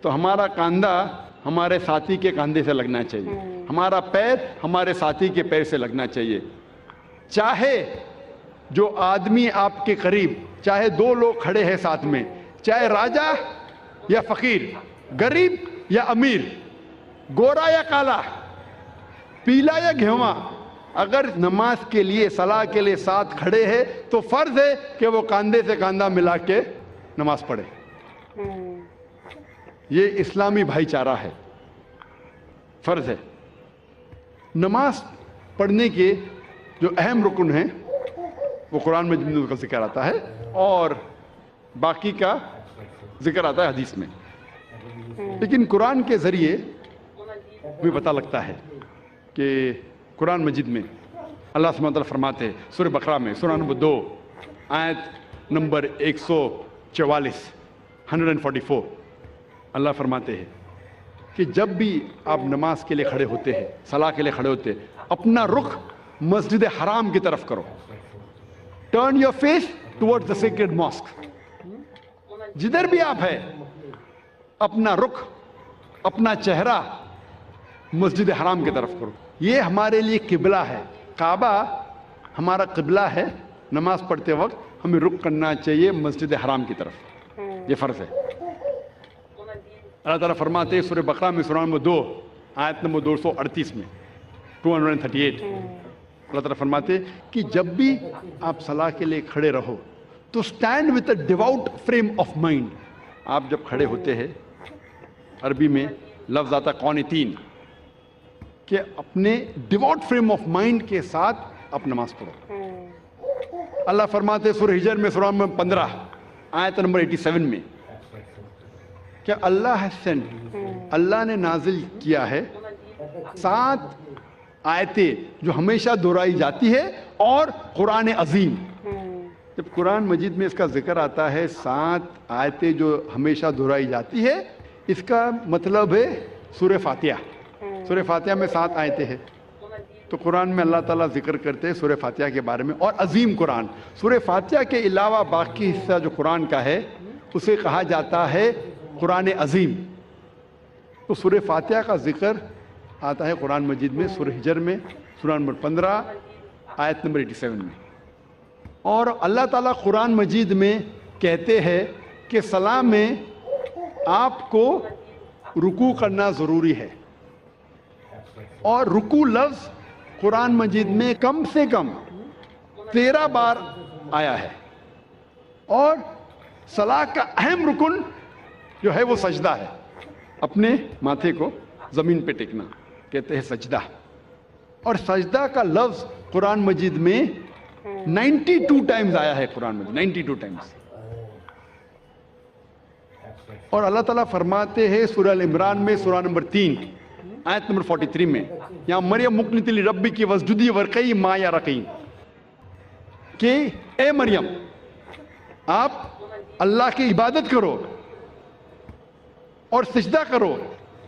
تو ہمارا کاندھا ہمارے ساتھی کے کاندھے سے لگنا چاہیے، ہمارا پیر ہمارے ساتھی کے پیر سے لگنا چاہیے۔ چاہے جو آدمی آپ کے قریب، چاہے 2 لوگ کھڑے ہیں ساتھ میں، چاہے راجا یا فقیر، غریب یا امیر، گورا یا کالا، پیلا یا گھیواں، اگر نماز کے لیے، صلاح کے لیے ساتھ کھڑے ہیں تو فرض ہے کہ وہ کاندھے سے کاندھا ملا کے نماز پڑھے۔ یہ اسلامی بھائی چارہ ہے، فرض ہے۔ نماز پڑھنے کے جو اہم رکن ہیں وہ قرآن میں جن کا ذکر آتا ہے اور باقی کا ذکر آتا ہے حدیث میں، لیکن قرآن کے ذریعے بھی پتہ لگتا ہے کہ قرآن مجید میں اللہ سبحانہ وتعالیٰ فرماتے ہیں سورہ بقرہ میں سورہ نمبر 2 آیت نمبر 144 اللہ فرماتے ہیں کہ جب بھی آپ نماز کے لیے کھڑے ہوتے ہیں، صلاح کے لیے کھڑے ہوتے ہیں، اپنا رخ مسجد حرام کی طرف کرو، turn your face toward the sacred mosque. جدھر بھی آپ ہیں اپنا رخ، اپنا چہرہ مسجد حرام کی طرف کرو۔ یہ ہمارے لیے قبلہ ہے، کعبہ ہمارا قبلہ ہے۔ نماز پڑھتے وقت ہمیں رخ کرنا چاہیے مسجد حرام کی طرف، یہ فرض ہے۔ اللہ تعالیٰ فرماتے ہیں سورہ بقرہ میں سورہ نمبر 2 آیت نمبر 238 میں 238 اللہ تعالیٰ فرماتے ہیں کہ جب بھی آپ صلاح کے لیے کھڑے رہو تو stand with a ڈیوٹ frame of mind. آپ جب کھڑے ہوتے ہیں، عربی میں لفظ آتا قانتین، کہ اپنے ڈیوٹ فریم آف مائنڈ کے ساتھ آپ نماز پڑھو۔ اللہ فرماتے ہیں سورہ ہجر میں سورہ نمبر 15 آیت نمبر 87 میں کہ اللہ has sent، اللہ نے نازل کیا ہے 7 آیتیں جو ہمیشہ دہرائی جاتی ہے، اور قرآن عظیم۔ جب قرآن مجید میں اس کا ذکر آتا ہے 7 آیتیں جو ہمیشہ دہرائی جاتی ہے، اس کا مطلب ہے سورہ فاتحہ۔ سورہ فاتحہ میں 7 آیتیں ہیں، تو قرآن میں اللہ تعالیٰ ذکر کرتے ہیں سورہ فاتحہ کے بارے میں، اور عظیم قرآن۔ سورہ فاتحہ کے علاوہ باقی حصہ جو قرآن کا ہے اسے کہا جاتا ہے قرآن عظیم۔ تو سورہ فاتحہ کا ذکر آتا ہے قرآن مجید میں سورہ ہجر میں سورہ نمبر 15 آیت نمبر 87 میں۔ اور اللہ تعالیٰ قرآن مجید میں کہتے ہیں کہ صلاح میں آپ کو رکوع کرنا ضروری ہے، اور رکوع لفظ قرآن مجید میں کم سے کم 13 بار آیا ہے، اور صلاح کا اہم رکن جو ہے وہ سجدہ ہے، اپنے ماتھے کو زمین پہ ٹیکنا کہتے ہیں سجدہ۔ اور سجدہ کا لفظ قرآن مجید میں 92 ٹائمز آیا ہے، قرآن مجید 92 ٹائمز۔ اور اللہ تعالیٰ فرماتے ہیں سورہ العمران میں سورہ نمبر 3 آیت نمبر 43 میں، یہاں مریم مقنتی لربی کی وسجدی ورقی ما یا رقیم، کہ اے مریم آپ اللہ کی عبادت کرو اور سجدہ کرو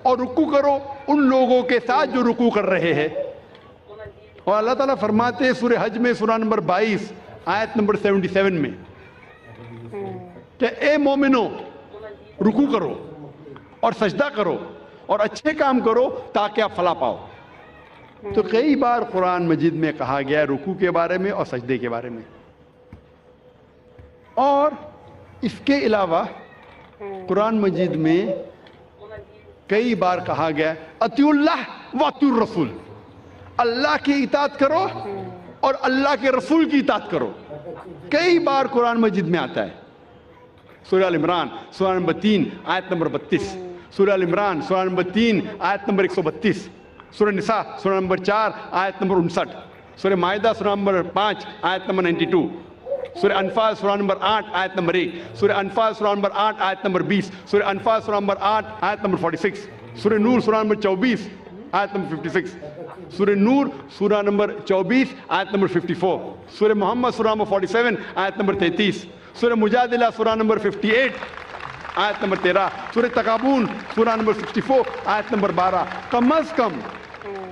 اور رکوع کرو ان لوگوں کے ساتھ جو رکوع کر رہے ہیں۔ اور اللہ تعالیٰ فرماتے ہیں سورہ حج میں سورہ نمبر 22 آیت نمبر 77 میں کہ اے مومنو رکوع کرو اور سجدہ کرو اور اچھے کام کرو تاکہ آپ فلاح پاؤ۔ تو کئی بار قرآن مجید میں کہا گیا ہے رکوع کے بارے میں اور سجدے کے بارے میں. اور اس کے علاوہ قرآن مجید میں کئی بار کہا گیا ہے اطیعوا اللہ واطیعوا الرسول، اللہ کی اطاعت کرو اور اللہ کے رسول کی اطاعت کرو. کئی بار قرآن مجید میں آتا ہے. سورہ ال عمران سورہ نمبر 3 آیت نمبر 32، سورہ ال عمران سورہ نمبر 3 آیت نمبر 132، سورہ نساء سورہ نمبر 4 آیت نمبر 59، سورہ مائدہ سورہ نمبر 5 آیت نمبر 92، سورہ انفال سورہ نمبر 8 آیت نمبر 1، سورہ انفال سورہ نمبر 8 آیت نمبر 20، سورہ انفال سورہ نمبر 8 آیت نمبر 46، سورہ نور سورہ نمبر 24 آیت نمبر 56، سورہ نور سورہ نمبر 24 آیت نمبر 54، سورہ محمد سورہ نمبر 47 آیت نمبر 33، سورہ مجادلہ سورہ نمبر 58 آیت نمبر 13، سورہ تغابن سورہ نمبر 64 آیت نمبر 12. کم از کم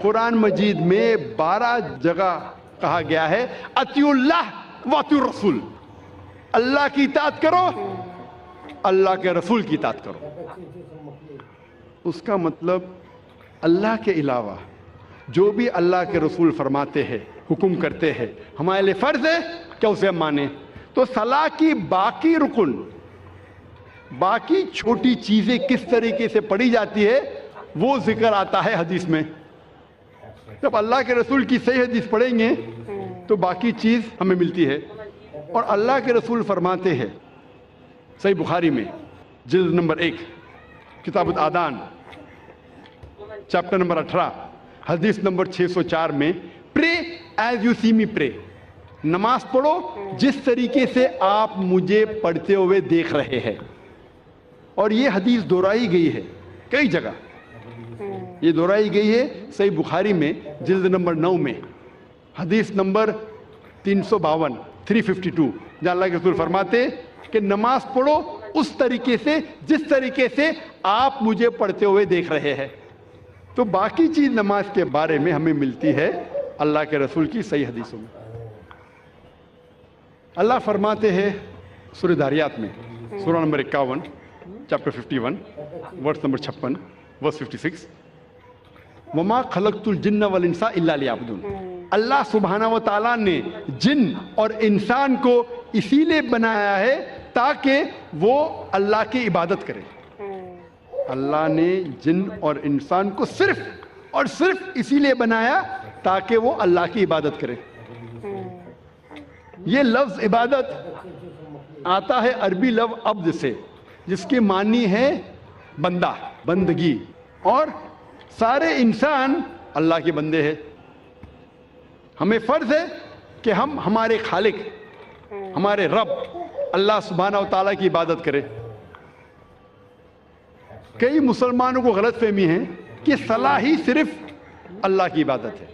قرآن مجید میں 12 جگہ کہا گیا ہے اطیعوا اللہ واطیعوا الرسول، اللہ کی اطاعت کرو، اللہ کے رسول کی اطاعت کرو. اس کا مطلب اللہ کے علاوہ جو بھی اللہ کے رسول فرماتے ہیں، حکم کرتے ہیں، ہمارے لیے فرض ہے کہ اسے ہم مانیں. تو صلاح کی باقی رکن، باقی چھوٹی چیزیں کس طریقے سے پڑھی جاتی ہے وہ ذکر آتا ہے حدیث میں. جب اللہ کے رسول کی صحیح حدیث پڑھیں گے تو باقی چیز ہمیں ملتی ہے. اور اللہ کے رسول فرماتے ہیں صحیح بخاری میں جلد نمبر 1 کتاب الآذان چیپٹر نمبر 18 حدیث نمبر 604 میں پرے ایز یو سی می پرے، نماز پڑھو جس طریقے سے آپ مجھے پڑھتے ہوئے دیکھ رہے ہیں. اور یہ حدیث دہرائی گئی ہے کئی جگہ، یہ دہرائی گئی ہے صحیح بخاری میں جلد نمبر 9 میں حدیث نمبر 352 352، جہاں اللہ کے رسول فرماتے کہ نماز پڑھو اس طریقے سے جس طریقے سے آپ مجھے پڑھتے ہوئے دیکھ رہے ہیں. تو باقی چیز نماز کے بارے میں ہمیں ملتی ہے اللہ کے رسول کی صحیح حدیثوں میں. اللہ فرماتے ہیں سورہ داریات میں سورہ نمبر 51 چیپٹر 51 ورس نمبر 56 ورس 56، وما خلقت الجن والانس الا لیعبدون. اللہ سبحانہ و تعالیٰ نے جن اور انسان کو اسی لیے بنایا ہے تاکہ وہ اللہ کی عبادت کرے. اللہ نے جن اور انسان کو صرف اور صرف اسی لیے بنایا تاکہ وہ اللہ کی عبادت کرے. یہ لفظ عبادت آتا ہے عربی لفظ عبد سے، جس کے معنی ہے بندہ، بندگی. اور سارے انسان اللہ کے بندے ہیں. ہمیں فرض ہے کہ ہم ہمارے خالق، ہمارے رب اللہ سبحانہ و تعالیٰ کی عبادت کریں. کئی مسلمانوں کو غلط فہمی ہے کہ صلاح ہی صرف اللہ کی عبادت ہے.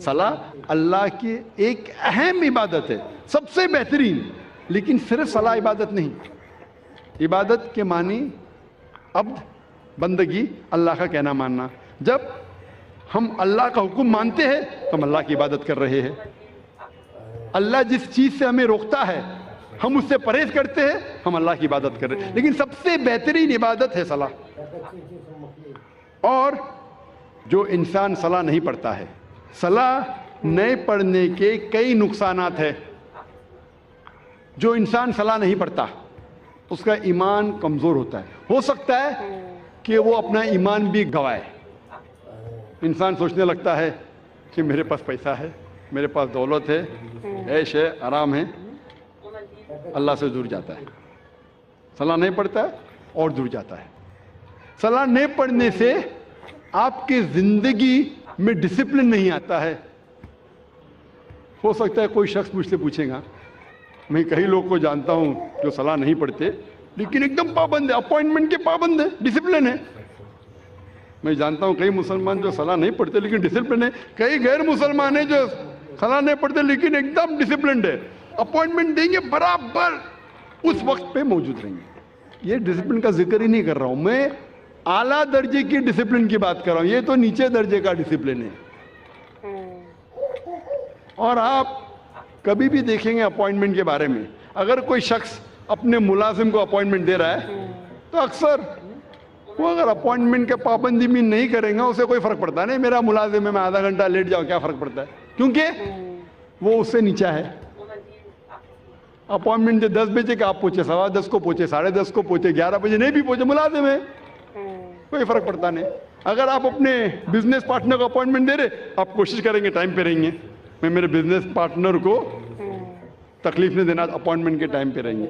صلاح اللہ کی ایک اہم عبادت ہے، سب سے بہترین، لیکن صرف صلاح عبادت نہیں. عبادت کے معنی عبد، بندگی، اللہ کا کہنا ماننا. جب ہم اللہ کا حکم مانتے ہیں تو ہم اللہ کی عبادت کر رہے ہیں. اللہ جس چیز سے ہمیں روکتا ہے ہم اس سے پرہیز کرتے ہیں، ہم اللہ کی عبادت کر رہے ہیں. لیکن سب سے بہترین عبادت ہے صلاح. اور جو انسان صلاح نہیں پڑھتا ہے، صلاح نہیں پڑھنے کے کئی نقصانات ہیں. جو انسان صلاح نہیں پڑھتا اس کا ایمان کمزور ہوتا ہے. ہو سکتا ہے کہ وہ اپنا ایمان بھی گوائے. انسان سوچنے لگتا ہے کہ میرے پاس پیسہ ہے، میرے پاس دولت ہے، عیش ہے، آرام ہے، اللہ سے دور جاتا ہے. صلاح نہیں پڑھتا ہے اور دور جاتا ہے. صلاح نہیں پڑھنے سے آپ کی زندگی میں ڈسپلن نہیں آتا ہے. ہو سکتا ہے کوئی شخص مجھ سے پوچھے گا، میں کئی لوگ کو جانتا ہوں جو صلاح نہیں پڑھتے لیکن ایک دم پابند ہے، اپوائنٹمنٹ کے پابند ہے، ڈسپلن ہے. میں جانتا ہوں کئی مسلمان جو صلاح نہیں پڑھتے لیکن ڈسپلن ہے. کئی غیر مسلمان ہیں جو صلاح نہیں پڑھتے لیکن ایک دم ڈسپلنڈ ہے. اپوائنٹمنٹ دیں گے برابر اس وقت پہ موجود رہیں گے. یہ ڈسپلن کا ذکر ہی نہیں کر رہا ہوں، میں اعلیٰ درجے کی ڈسپلن کی بات کر رہا ہوں. یہ تو نیچے درجے کا ڈسپلن ہے. اور آپ کبھی بھی دیکھیں گے اپوائنٹمنٹ کے بارے میں، اگر کوئی شخص اپنے ملازم کو اپوائنٹمنٹ دے رہا ہے تو اکثر وہ اگر اپوائنٹمنٹ کے پابندی میں نہیں کریں گا اسے کوئی فرق پڑتا نہیں. میرا ملازم ہے, میں آدھا گھنٹہ لیٹ جاؤں کیا فرق پڑتا ہے, کیونکہ وہ اس سے نیچا ہے. اپوائنٹمنٹ جو 10 بجے کا آپ پہنچے, 10:15 کو پہنچے, 10:30 کو پہنچے, 11 بجے نہیں بھی پہنچے, ملازم ہے, کوئی فرق پڑتا نہیں. اگر آپ اپنے بزنس پارٹنر کو اپوائنٹمنٹ دے رہے, آپ کوشش کریں گے ٹائم پہ رہیں گے. میں میرے بزنس پارٹنر کو تکلیف نہیں دینا, اپوائنٹمنٹ کے ٹائم پہ رہیں گے.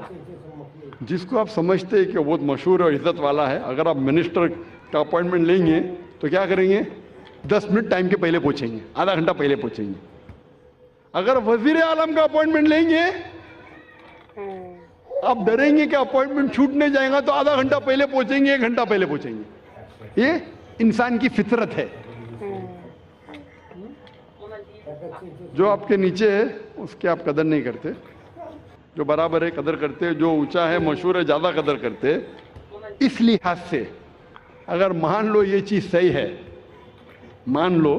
جس کو آپ سمجھتے ہیں کہ وہ بہت مشہور اور عزت والا ہے, اگر آپ منسٹر کا اپوائنٹمنٹ لیں گے تو کیا کریں گے, 10 منٹ ٹائم کے پہلے پہنچیں گے, آدھا گھنٹہ پہلے پہنچیں گے. اگر وزیر اعظم کا اپوائنٹمنٹ لیں گے, آپ ڈریں گے کہ اپوائنٹمنٹ چھوٹنے جائے گا تو آدھا گھنٹہ پہلے پہنچیں گے, 1 گھنٹہ پہلے پہنچیں گے. یہ انسان کی فطرت ہے. جو آپ کے نیچے ہے اس کی آپ قدر نہیں کرتے, جو برابر ہے قدر کرتے, جو اونچا ہے مشہور ہے زیادہ قدر کرتے. اس لحاظ سے اگر مان لو یہ چیز صحیح ہے, مان لو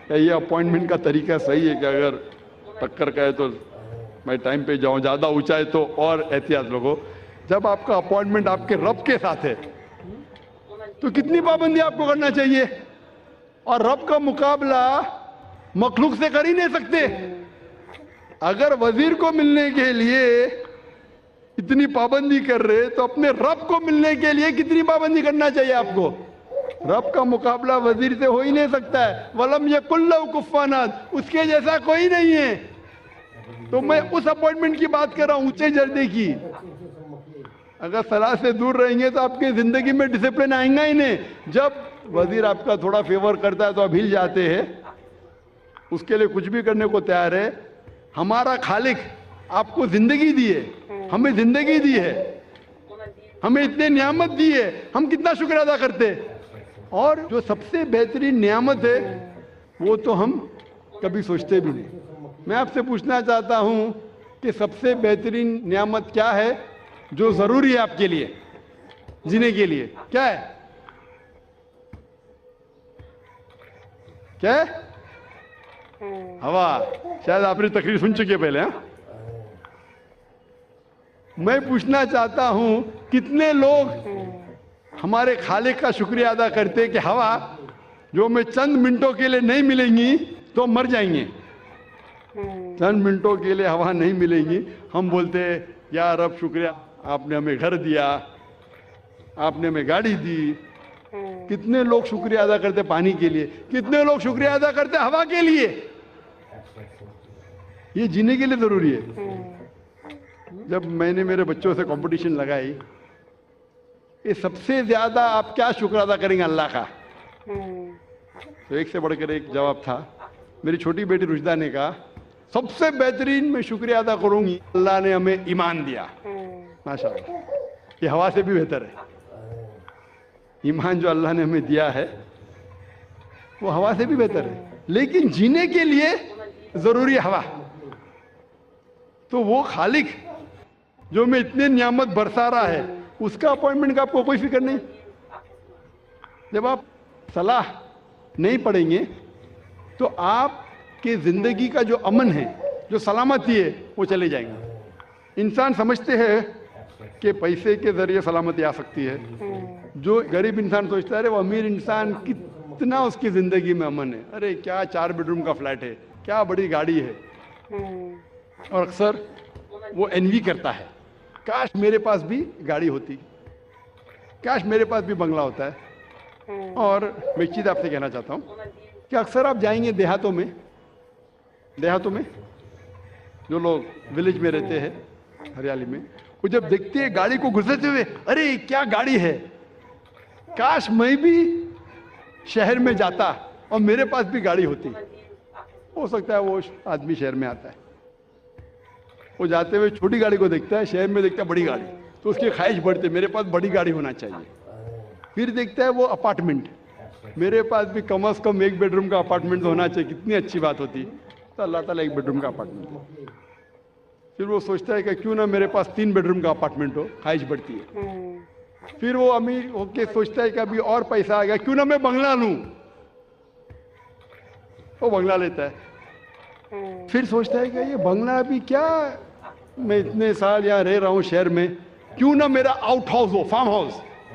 کہ یہ اپوائنٹمنٹ کا طریقہ صحیح ہے کہ اگر ٹکر کا ہے تو میں ٹائم پہ جاؤں, زیادہ اونچا ہے تو اور احتیاط لوگوں. جب آپ کا اپوائنٹمنٹ آپ کے رب کے ساتھ ہے تو کتنی پابندی آپ کو کرنا چاہیے, اور رب کا مقابلہ مخلوق سے کر ہی نہیں سکتے. اگر وزیر کو ملنے کے لیے اتنی پابندی کر رہے تو اپنے رب کو ملنے کے لیے کتنی پابندی کرنا چاہیے آپ کو. رب کا مقابلہ وزیر سے ہو ہی نہیں سکتا ہے. وَلَمْ يَكُنْ لَهُ كُفُوًا أَحَدٌ, اس کے جیسا کوئی نہیں ہے. تو میں اس اپوائنٹمنٹ کی بات کر رہا ہوں, اونچے درجے کی. اگر صلاح سے دور رہیں گے تو آپ کی زندگی میں ڈسپلن آئیں گا ہی نہیں. جب وزیر آپ کا تھوڑا فیور کرتا ہے تو آپ ہل جاتے ہیں, اس کے لیے کچھ بھی کرنے کو تیار ہے. ہمارا خالق آپ کو زندگی دی ہے, ہمیں زندگی دی ہے, ہمیں اتنے نعمت دی ہے, ہم کتنا شکر ادا کرتے. اور جو سب سے بہترین نعمت ہے وہ تو ہم کبھی سوچتے بھی نہیں. میں آپ سے پوچھنا چاہتا ہوں کہ سب سے بہترین نعمت کیا ہے جو ضروری ہے آپ کے لیے جینے کے لیے, کیا ہے؟ کیا ہے؟ ہوا. شاید آپ نے تقریر سن چکی ہے پہلے. میں پوچھنا چاہتا ہوں کتنے لوگ ہمارے خالق کا شکریہ ادا کرتے کہ ہوا جو ہمیں چند منٹوں کے لیے نہیں ملیں گی تو مر جائیں گے. چند منٹوں کے لیے ہوا نہیں ملے گی, ہم بولتے یا رب شکریہ, آپ نے ہمیں گھر دیا, آپ نے ہمیں گاڑی دی. کتنے لوگ شکریہ ادا کرتے پانی کے لیے, کتنے لوگ شکریہ ادا کرتے ہوا کے لیے. یہ جینے کے لیے ضروری ہے. جب میں نے میرے بچوں سے کمپٹیشن لگائی, یہ سب سے زیادہ آپ کیا شکر ادا کریں گے اللہ کا, تو ایک سے بڑھ کر ایک جواب تھا. میری چھوٹی بیٹی رشدہ نے کہا سب سے بہترین میں شکریہ ادا کروں گی اللہ نے ہمیں ایمان دیا. ماشاءاللہ, یہ ہوا سے بھی بہتر ہے. ایمان جو اللہ نے ہمیں دیا ہے وہ ہوا سے بھی بہتر ہے, لیکن جینے کے لیے ضروری ہوا. تو وہ خالق جو میں اتنے نعمت برسا رہا ہے اس کا اپوائنٹمنٹ کا آپ کو کوئی فکر نہیں. جب آپ صلاح نہیں پڑھیں گے تو آپ کی زندگی کا جو امن ہے, جو سلامتی ہے, وہ چلے جائیں گے. انسان سمجھتے ہیں کہ پیسے کے ذریعے سلامتی آ سکتی ہے. جو غریب انسان سوچتا ہے وہ امیر انسان کتنا اس کی زندگی میں امن ہے, ارے کیا 4 بیڈروم کا فلیٹ ہے, کیا بڑی گاڑی ہے. اور اکثر وہ انوی کرتا ہے, کاش میرے پاس بھی گاڑی ہوتی, کاش میرے پاس بھی بنگلہ ہوتا ہے. اور میں ایک چیز آپ سے کہنا چاہتا ہوں کہ اکثر آپ جائیں گے دیہاتوں میں جو لوگ ولیج میں رہتے ہیں ہریالی میں, وہ جب دیکھتے ہیں گاڑی کو گزرتے ہوئے, ارے کیا گاڑی ہے, کاش میں بھی شہر میں جاتا اور میرے پاس بھی گاڑی ہوتی. ہو سکتا ہے وہ آدمی شہر میں آتا ہے, وہ جاتے ہوئے چھوٹی گاڑی کو دیکھتا ہے, شہر میں دیکھتا ہے بڑی گاڑی, تو اس کی خواہش بڑھتی ہے میرے پاس بڑی گاڑی ہونا چاہیے. پھر دیکھتا ہے وہ اپارٹمنٹ, میرے پاس بھی کم از کم 1 بیڈروم کا اپارٹمنٹ ہونا چاہیے, کتنی اچھی بات ہوتی. تو اللہ تعالیٰ 1 بیڈروم کا اپارٹمنٹ دے. پھر وہ سوچتا ہے کہ کیوں نہ میرے پاس 3 بیڈروم کا اپارٹمنٹ ہو, خواہش بڑھتی ہے. پھر وہ امیر ہو کے سوچتا ہے کہ ابھی اور پیسہ آ گیا, کیوں نہ میں بنگلہ لوں, وہ بنگلہ لیتا ہے. پھر سوچتا ہے کہ یہ بنگلہ ابھی کیا, میں اتنے سال یہاں رہ رہا ہوں شہر میں, کیوں نہ میرا آؤٹ ہاؤس ہو, فارم ہاؤس,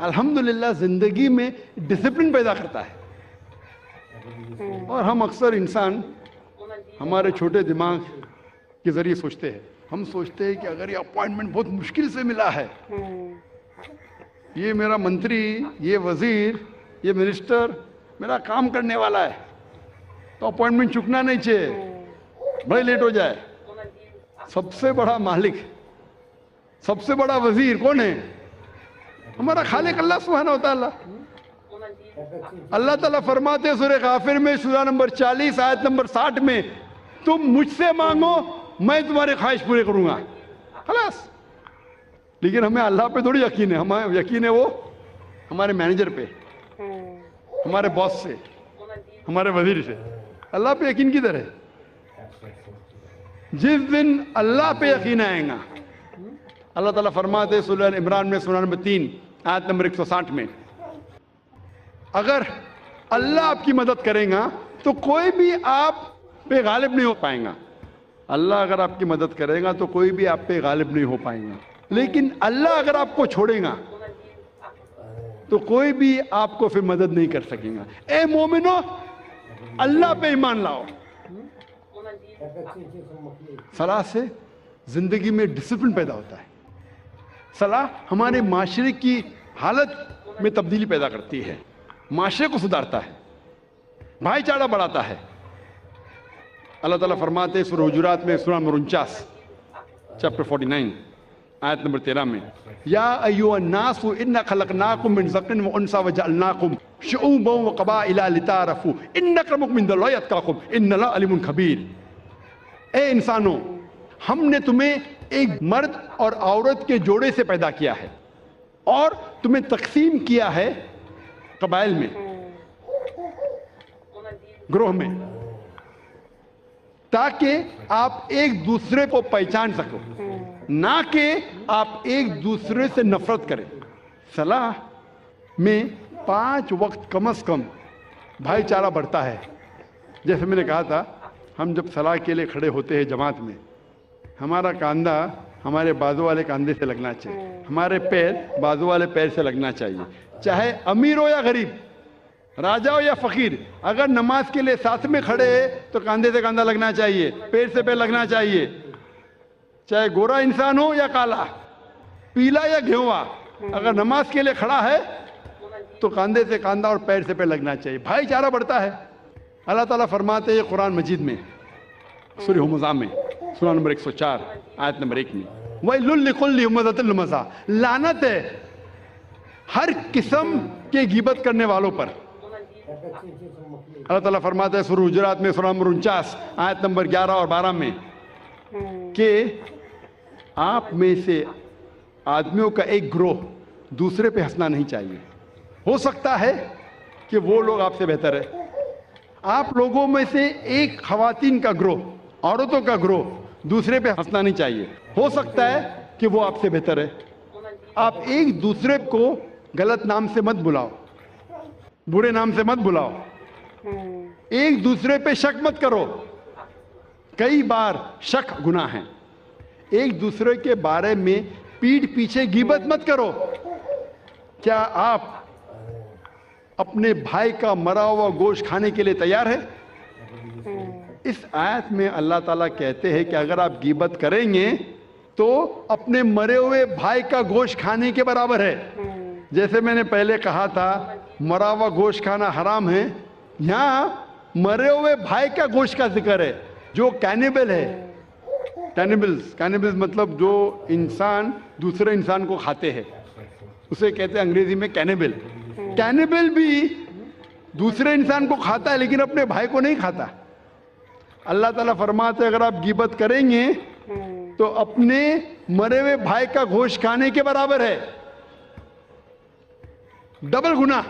الحمدللہ زندگی میں ڈسپلن پیدا کرتا ہے. اور ہم اکثر انسان ہمارے چھوٹے دماغ کے ذریعے سوچتے ہیں. ہم سوچتے ہیں کہ اگر یہ اپوائنٹمنٹ بہت مشکل سے ملا ہے, یہ میرا منتری, یہ وزیر, یہ منسٹر میرا کام کرنے والا ہے, تو اپوائنٹمنٹ چکنا نہیں چاہیے, بڑے لیٹ ہو جائے. سب سے بڑا مالک, سب سے بڑا وزیر کون ہے؟ ہمارا خالق اللہ سبحانہ و تعالیٰ. اللہ تعالیٰ فرماتے ہیں سورہ غافر میں سورہ نمبر 40 آیت نمبر 60 میں, تم مجھ سے مانگو میں تمہاری خواہش پورے کروں گا. خلاص. لیکن ہمیں اللہ پہ تھوڑی یقین ہے. ہمیں یقین ہے وہ ہمارے مینیجر پہ, ہمارے باس سے, ہمارے وزیر سے. اللہ پہ یقین کدھر ہے؟ جس دن اللہ پہ یقین آئے گا, اللہ تعالیٰ فرماتے ہیں سورہ عمران میں سورہ نمبر 3 آیت نمبر 160 میں, اگر اللہ آپ کی مدد کرے گا تو کوئی بھی آپ پہ غالب نہیں ہو پائے گا. اللہ اگر آپ کی مدد کرے گا تو کوئی بھی آپ پہ غالب نہیں ہو پائے گا. لیکن اللہ اگر آپ کو چھوڑے گا تو کوئی بھی آپ کو پھر مدد نہیں کر سکے گا. اے مومنو, اللہ پہ ایمان لاؤ. صلاح سے زندگی میں ڈسپلن پیدا ہوتا ہے. صلاح ہمارے معاشرے کی حالت میں تبدیلی پیدا کرتی ہے, معاشرے کو سدھارتا ہے, بھائی چارہ بڑھاتا ہے. اللہ تعالیٰ فرماتے ہیں سورہ حجرات میں سورہ نمبر 49 چیپٹر 49 آیت نمبر 13 میں, یا ایھا الناس انا خلقناکم من ذکر وانثی وجعلناکم شعوبا وقبائل لتعارفوا ان اکرمکم عند اللہ اتقاکم ان اللہ علیم خبیر. اے انسانوں, ہم نے تمہیں ایک مرد اور عورت کے جوڑے سے پیدا کیا ہے اور تمہیں تقسیم کیا ہے قبائل میں, گروہ میں, تاکہ آپ ایک دوسرے کو پہچان سکو, نہ کہ آپ ایک دوسرے سے نفرت کریں. صلاح میں 5 وقت کم از کم بھائی چارہ بڑھتا ہے. جیسے میں نے کہا تھا, ہم جب صلاح کے لیے کھڑے ہوتے ہیں جماعت میں, ہمارا کاندھا ہمارے بازو والے کاندھے سے لگنا چاہیے, ہمارے پیر بازو والے پیر سے لگنا چاہیے. چاہے امیر ہو یا غریب, راجا ہو یا فقیر, اگر نماز کے لیے ساتھ میں کھڑے تو کاندھے سے کاندھا لگنا چاہیے, پیر سے پیر لگنا چاہیے. چاہے گورا انسان ہو یا کالا, پیلا یا گھیوا, اگر نماز کے لیے کھڑا ہے تو کاندھے سے کاندھا اور پیر سے پیر لگنا چاہیے. بھائی چارہ بڑھتا ہے. اللہ تعالیٰ فرماتے ہیں قرآن مجید میں سورہ ھمزہ میں سورہ نمبر 104 آیت نمبر 1 میں, وَيْلٌ لِّكُلِّ ہُمَزَةٍ لُمَزَةٍ, لعنت ہے ہر قسم کے غیبت کرنے والوں پر. اللہ تعالیٰ فرماتا ہے سورہ حجرات میں سورہ نمبر 49 آیت نمبر 11 اور 12 میں کہ آپ میں سے آدمیوں کا ایک گروہ دوسرے پہ ہنسنا نہیں چاہیے. ہو سکتا ہے کہ وہ لوگ آپ سے بہتر ہے. آپ لوگوں میں سے ایک خواتین کا گروہ, عورتوں کا گروہ دوسرے پہ ہنسنا نہیں چاہیے. ہو سکتا ہے کہ وہ آپ سے بہتر ہے. آپ ایک دوسرے کو غلط نام سے مت بلاؤ, برے نام سے مت بلاؤ, ایک دوسرے پہ شک مت کرو. کئی بار شک گناہ ہے. ایک دوسرے کے بارے میں پیٹھ پیچھے غیبت مت کرو. کیا آپ اپنے بھائی کا مرا ہوا گوشت کھانے کے لیے تیار ہے؟ اس آیت میں اللہ تعالیٰ کہتے ہیں کہ اگر آپ غیبت کریں گے تو اپنے مرے ہوئے بھائی کا گوشت کھانے کے برابر ہے. جیسے میں نے پہلے کہا تھا مرا ہوا گوشت کھانا حرام ہے, یہاں مرے ہوئے بھائی کا گوشت کا ذکر ہے جو کینیبل ہے. کینیبلز مطلب جو انسان دوسرے انسان کو کھاتے ہیں, اسے کہتے ہیں انگریزی میں کینیبل. کینیبل بھی دوسرے انسان کو کھاتا ہے لیکن اپنے بھائی کو نہیں کھاتا. اللہ تعالیٰ فرماتے ہیں اگر آپ غیبت کریں گے تو اپنے مرے ہوئے بھائی کا گوشت کھانے کے برابر ہے. ڈبل گناہ.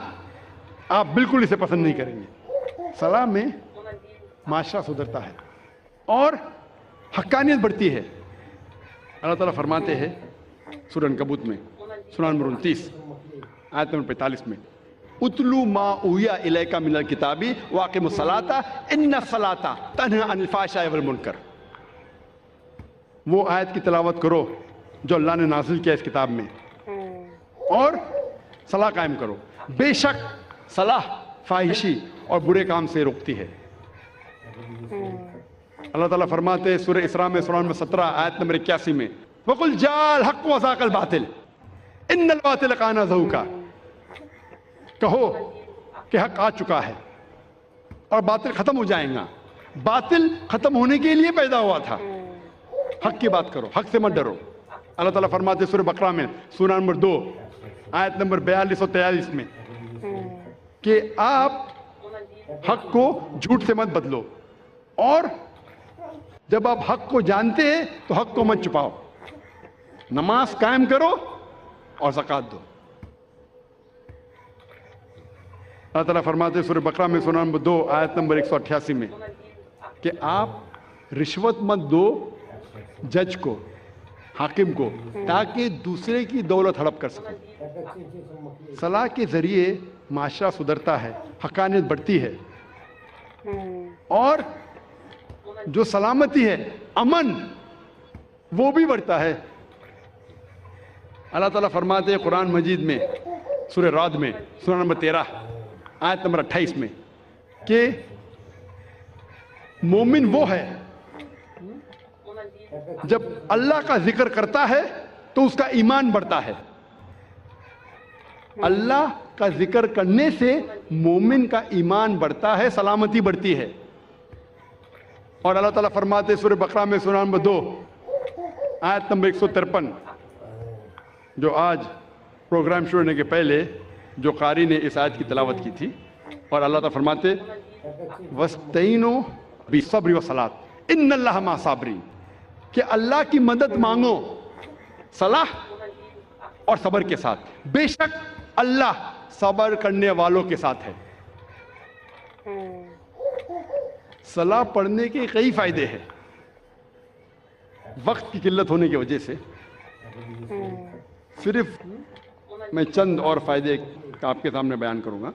آپ بالکل اسے پسند نہیں کریں گے. صلاح میں معاشرہ سدھرتا ہے اور حقانیت بڑھتی ہے. اللہ تعالیٰ فرماتے ہیں سورہ عنکبوت میں سورہ نمبر 29 آیت نمبر 45 میں, اتلو ما اوحی الیک من الکتاب واقم الصلاۃ ان الصلاۃ تنہی عن الفحشاء والمنکر. وہ آیت کی تلاوت کرو جو اللہ نے نازل کیا اس کتاب میں, اور صلاح قائم کرو. بے شک صلاح فاحشی اور برے کام سے روکتی ہے. اللہ تعالیٰ فرماتے ہیں سورہ اسراء میں سورہ نمبر 17 آیت نمبر 81 میں وَقُلْ جَاءَ الْحَقُّ وَزَهَقَ الْبَاطِلُ إِنَّ الْبَاطِلَ كَانَ زَهُوقًا. کہو کہ حق آ چکا ہے اور باطل ختم ہو جائیں گا. باطل ختم ہونے کے لیے پیدا ہوا تھا. حق کی بات کرو, حق سے مت ڈرو. اللہ تعالیٰ فرماتے ہیں سورہ بقرہ میں سورہ نمبر 2 آیت نمبر 42 اور 43 میں کہ آپ حق کو جھوٹ سے مت بدلو, اور جب آپ حق کو جانتے ہیں تو حق کو مت چھپاؤ. نماز قائم کرو اور زکوٰۃ دو. اللہ تعالیٰ فرماتے ہیں سورہ بقرہ میں سورہ نمبر 2 آیت نمبر 188 میں کہ آپ رشوت مت دو جج کو, حاکم کو, تاکہ دوسرے کی دولت ہڑپ کر سکے. صلاح کے ذریعے معاشرہ سدھرتا ہے, حقانیت بڑھتی ہے, اور جو سلامتی ہے, امن, وہ بھی بڑھتا ہے. اللہ تعالیٰ فرماتے ہیں قرآن مجید میں سورہ رعد میں سورہ نمبر 13 آیت نمبر 28 میں کہ مومن وہ ہے جب اللہ کا ذکر کرتا ہے تو اس کا ایمان بڑھتا ہے. اللہ کا ذکر کرنے سے مومن کا ایمان بڑھتا ہے, سلامتی بڑھتی ہے. اور اللہ تعالیٰ فرماتے ہیں سورہ بقرہ میں سورہ نمبر 2 آیت نمبر 153 جو آج پروگرام شروع ہونے کے پہلے جو قاری نے اس آیت کی تلاوت کی تھی, اور اللہ تعالیٰ فرماتے وَاسْتَعِینُوا بِالصَّبْرِ وَالصَّلَاةِ إِنَّ اللَّهَ مَعَ الصَّابِرِينَ, کہ اللہ کی مدد مانگو صلاح اور صبر کے ساتھ, بے شک اللہ صبر کرنے والوں کے ساتھ ہے. صلاح پڑھنے کے کئی فائدے ہیں. وقت کی قلت ہونے کی وجہ سے صرف میں چند اور فائدے آپ کے سامنے بیان کروں گا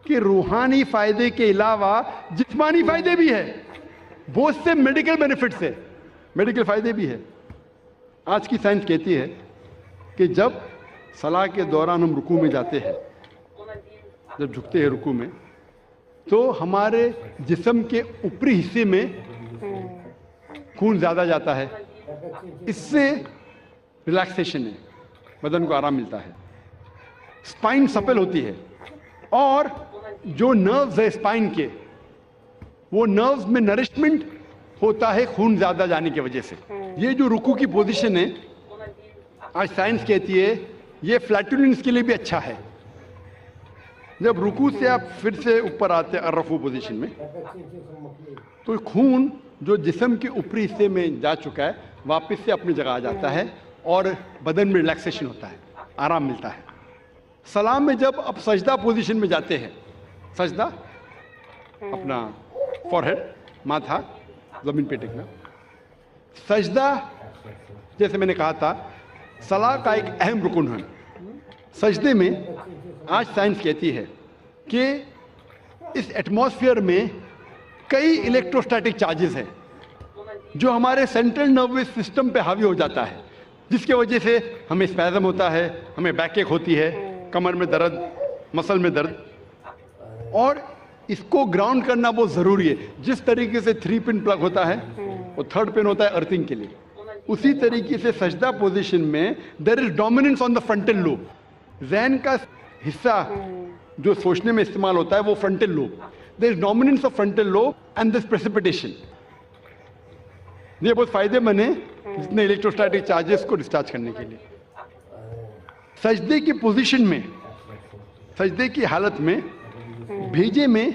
کہ روحانی فائدے کے علاوہ جسمانی فائدے بھی ہیں. بہت سے میڈیکل بینیفٹس ہیں, میڈیکل فائدے بھی ہیں. آج کی سائنس کہتی ہے کہ جب صلاح کے دوران ہم رکوع میں جاتے ہیں, جب جھکتے ہیں رکوع میں, تو ہمارے جسم کے اوپری حصے میں خون زیادہ جاتا ہے. اس سے ریلیکسیشن ہے, بدن کو آرام ملتا ہے, اسپائن سپل ہوتی ہے, اور جو نروز ہے اسپائن کے, وہ نروز میں نرشمنٹ ہوتا ہے خون زیادہ جانے کی وجہ سے. یہ جو رکوع کی پوزیشن ہے, آج سائنس کہتی ہے یہ فلیٹولنس کے لیے بھی اچھا ہے. جب رکوع سے آپ پھر سے اوپر آتے ہیں الرفوع پوزیشن میں, تو خون جو جسم کے اوپری حصے میں جا چکا ہے واپس سے اپنی جگہ آ جاتا ہے, اور بدن میں ریلیکسیشن ہوتا ہے, آرام ملتا ہے. سلام میں جب آپ سجدہ پوزیشن میں جاتے ہیں, سجدہ اپنا فورہیڈ, ماتھا زمین پہ ٹکنا, سجدہ جیسے میں نے کہا تھا صلاح کا ایک اہم رکن ہے. سجدے میں آج سائنس کہتی ہے کہ اس ایٹماسفیئر میں کئی الیکٹروسٹیٹک چارجز ہیں جو ہمارے سینٹرل نروس سسٹم پہ حاوی ہو جاتا ہے, جس کی وجہ سے ہمیں اسپیزم ہوتا ہے, ہمیں بیک ایک ہوتی ہے, کمر میں درد, مسل میں درد, اور اس کو گراؤنڈ کرنا بہت ضروری ہے. جس طریقے سے 3 پن پلگ ہوتا ہے, وہ 3rd پن ہوتا ہے ارتھنگ کے لیے, اسی طریقے سے سجدہ پوزیشن میں there is dominance on the frontal lobe. ذہن کا حصہ جو سوچنے میں استعمال ہوتا ہے وہ frontal lobe. There is dominance of frontal lobe and this precipitation. یہ بہت فائدے مند ہے جتنے الیکٹروسٹیٹک چارجز کو ڈسچارج کرنے کے لیے. سجدے کی پوزیشن میں, سجدے کی حالت میں بھیجے میں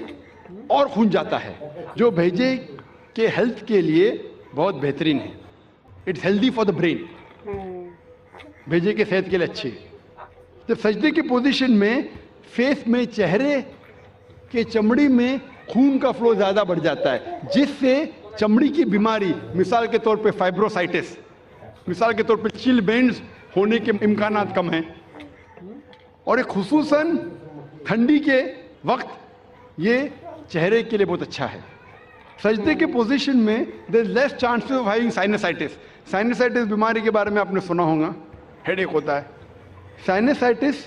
اور خون جاتا ہے, جو بھیجے کے ہیلتھ کے لیے بہت بہترین ہے. It's healthy for the brain, بھیجے کے صحت کے لیے اچھی ہے. جب سجدے کی پوزیشن میں فیس میں, چہرے کے چمڑی میں خون کا فلو زیادہ بڑھ جاتا ہے, جس سے چمڑی کی بیماری, مثال کے طور پہ فائبروسائٹس, مثال کے طور پہ چل بینڈز ہونے کے امکانات کم ہیں. اور ایک خصوصاً ٹھنڈی کے وقت یہ چہرے کے لیے بہت اچھا ہے. سجدے کے پوزیشن میں there is less chances of having سائنسائٹس. سائنسائٹس بیماری کے بارے میں آپ نے سنا ہوگا, ہیڈ ایک ہوتا ہے. سائنسائٹس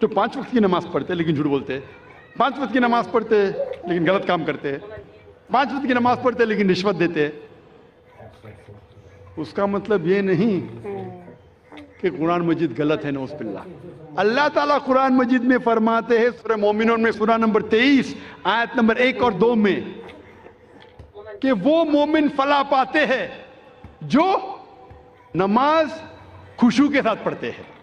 جو 5 وقت کی نماز پڑھتے لیکن جھوٹ بولتے ہیں، 5 وقت کی نماز پڑھتے لیکن غلط کام کرتے ہیں، 5 وقت کی نماز پڑھتے لیکن رشوت دیتے ہیں، اس کا مطلب یہ نہیں کہ قرآن مجید غلط ہے، نعوذ باللہ۔ اللہ تعالیٰ قرآن مجید میں فرماتے ہیں سورہ مومنون میں سورہ نمبر 23 آیت نمبر 1 اور 2 میں کہ وہ مومن فلاح پاتے ہیں جو نماز خشوع کے ساتھ پڑھتے ہیں۔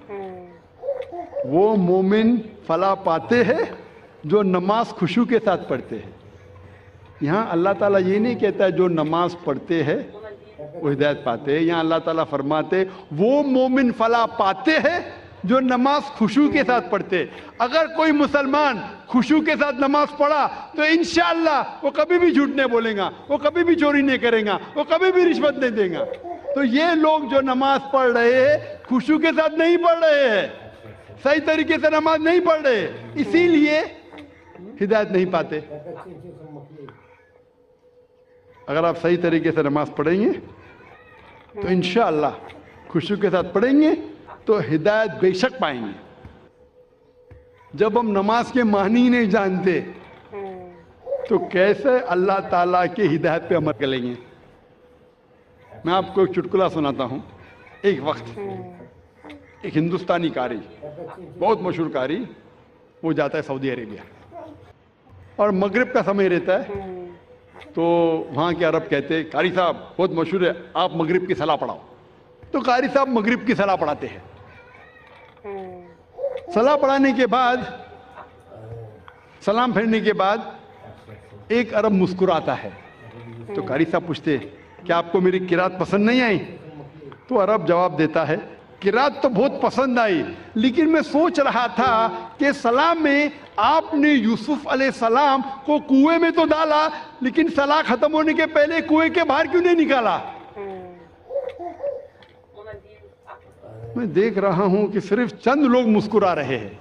وہ مومن فلاح پاتے ہیں جو نماز خشوع کے ساتھ پڑھتے ہیں۔ یہاں اللہ تعالیٰ یہ نہیں کہتا ہے جو نماز پڑھتے ہیں وہ ہدایت پاتے ہیں، یہاں اللہ تعالیٰ فرماتے وہ مومن فلاح پاتے ہیں جو نماز خشوع کے ساتھ پڑھتے۔ اگر کوئی مسلمان خشوع کے ساتھ نماز پڑھا تو انشاءاللہ وہ کبھی بھی جھوٹ نہیں بولے گا، وہ کبھی بھی چوری نہیں کرے گا، وہ کبھی بھی رشوت نہیں دے گا۔ تو یہ لوگ جو نماز پڑھ رہے ہیں خشوع کے ساتھ نہیں پڑھ رہے ہیں، صحیح طریقے سے نماز نہیں پڑھ رہے، اسی لیے ہدایت نہیں پاتے۔ اگر آپ صحیح طریقے سے نماز پڑھیں گے تو انشاءاللہ خشوع کے ساتھ پڑھیں گے تو ہدایت بے شک پائیں گے۔ جب ہم نماز کے معنی نہیں جانتے تو کیسے اللہ تعالیٰ کے ہدایت پہ عمل کریں گے؟ میں آپ کو ایک چٹکلا سناتا ہوں۔ ایک وقت ایک ہندوستانی قاری، بہت مشہور قاری، وہ جاتا ہے سعودی عربیہ اور مغرب کا سمے رہتا ہے، تو وہاں کے عرب کہتے ہیں قاری صاحب بہت مشہور ہے، آپ مغرب کی صلاح پڑھاؤ۔ تو قاری صاحب مغرب کی صلاح پڑھاتے ہیں۔ صلاح پڑھانے کے بعد، سلام پھیرنے کے بعد ایک عرب مسکراتا ہے، تو قاری صاحب پوچھتے کیا آپ کو میری قرات پسند نہیں آئی؟ تو عرب جواب دیتا ہے قرات تو بہت پسند آئی، لیکن میں سوچ رہا تھا کہ سلام میں آپ نے یوسف علیہ السلام کو کنویں میں تو ڈالا، لیکن صلاح ختم ہونے کے پہلے کنویں کے باہر کیوں نہیں نکالا؟ میں دیکھ رہا ہوں کہ صرف چند لوگ مسکرا رہے ہیں۔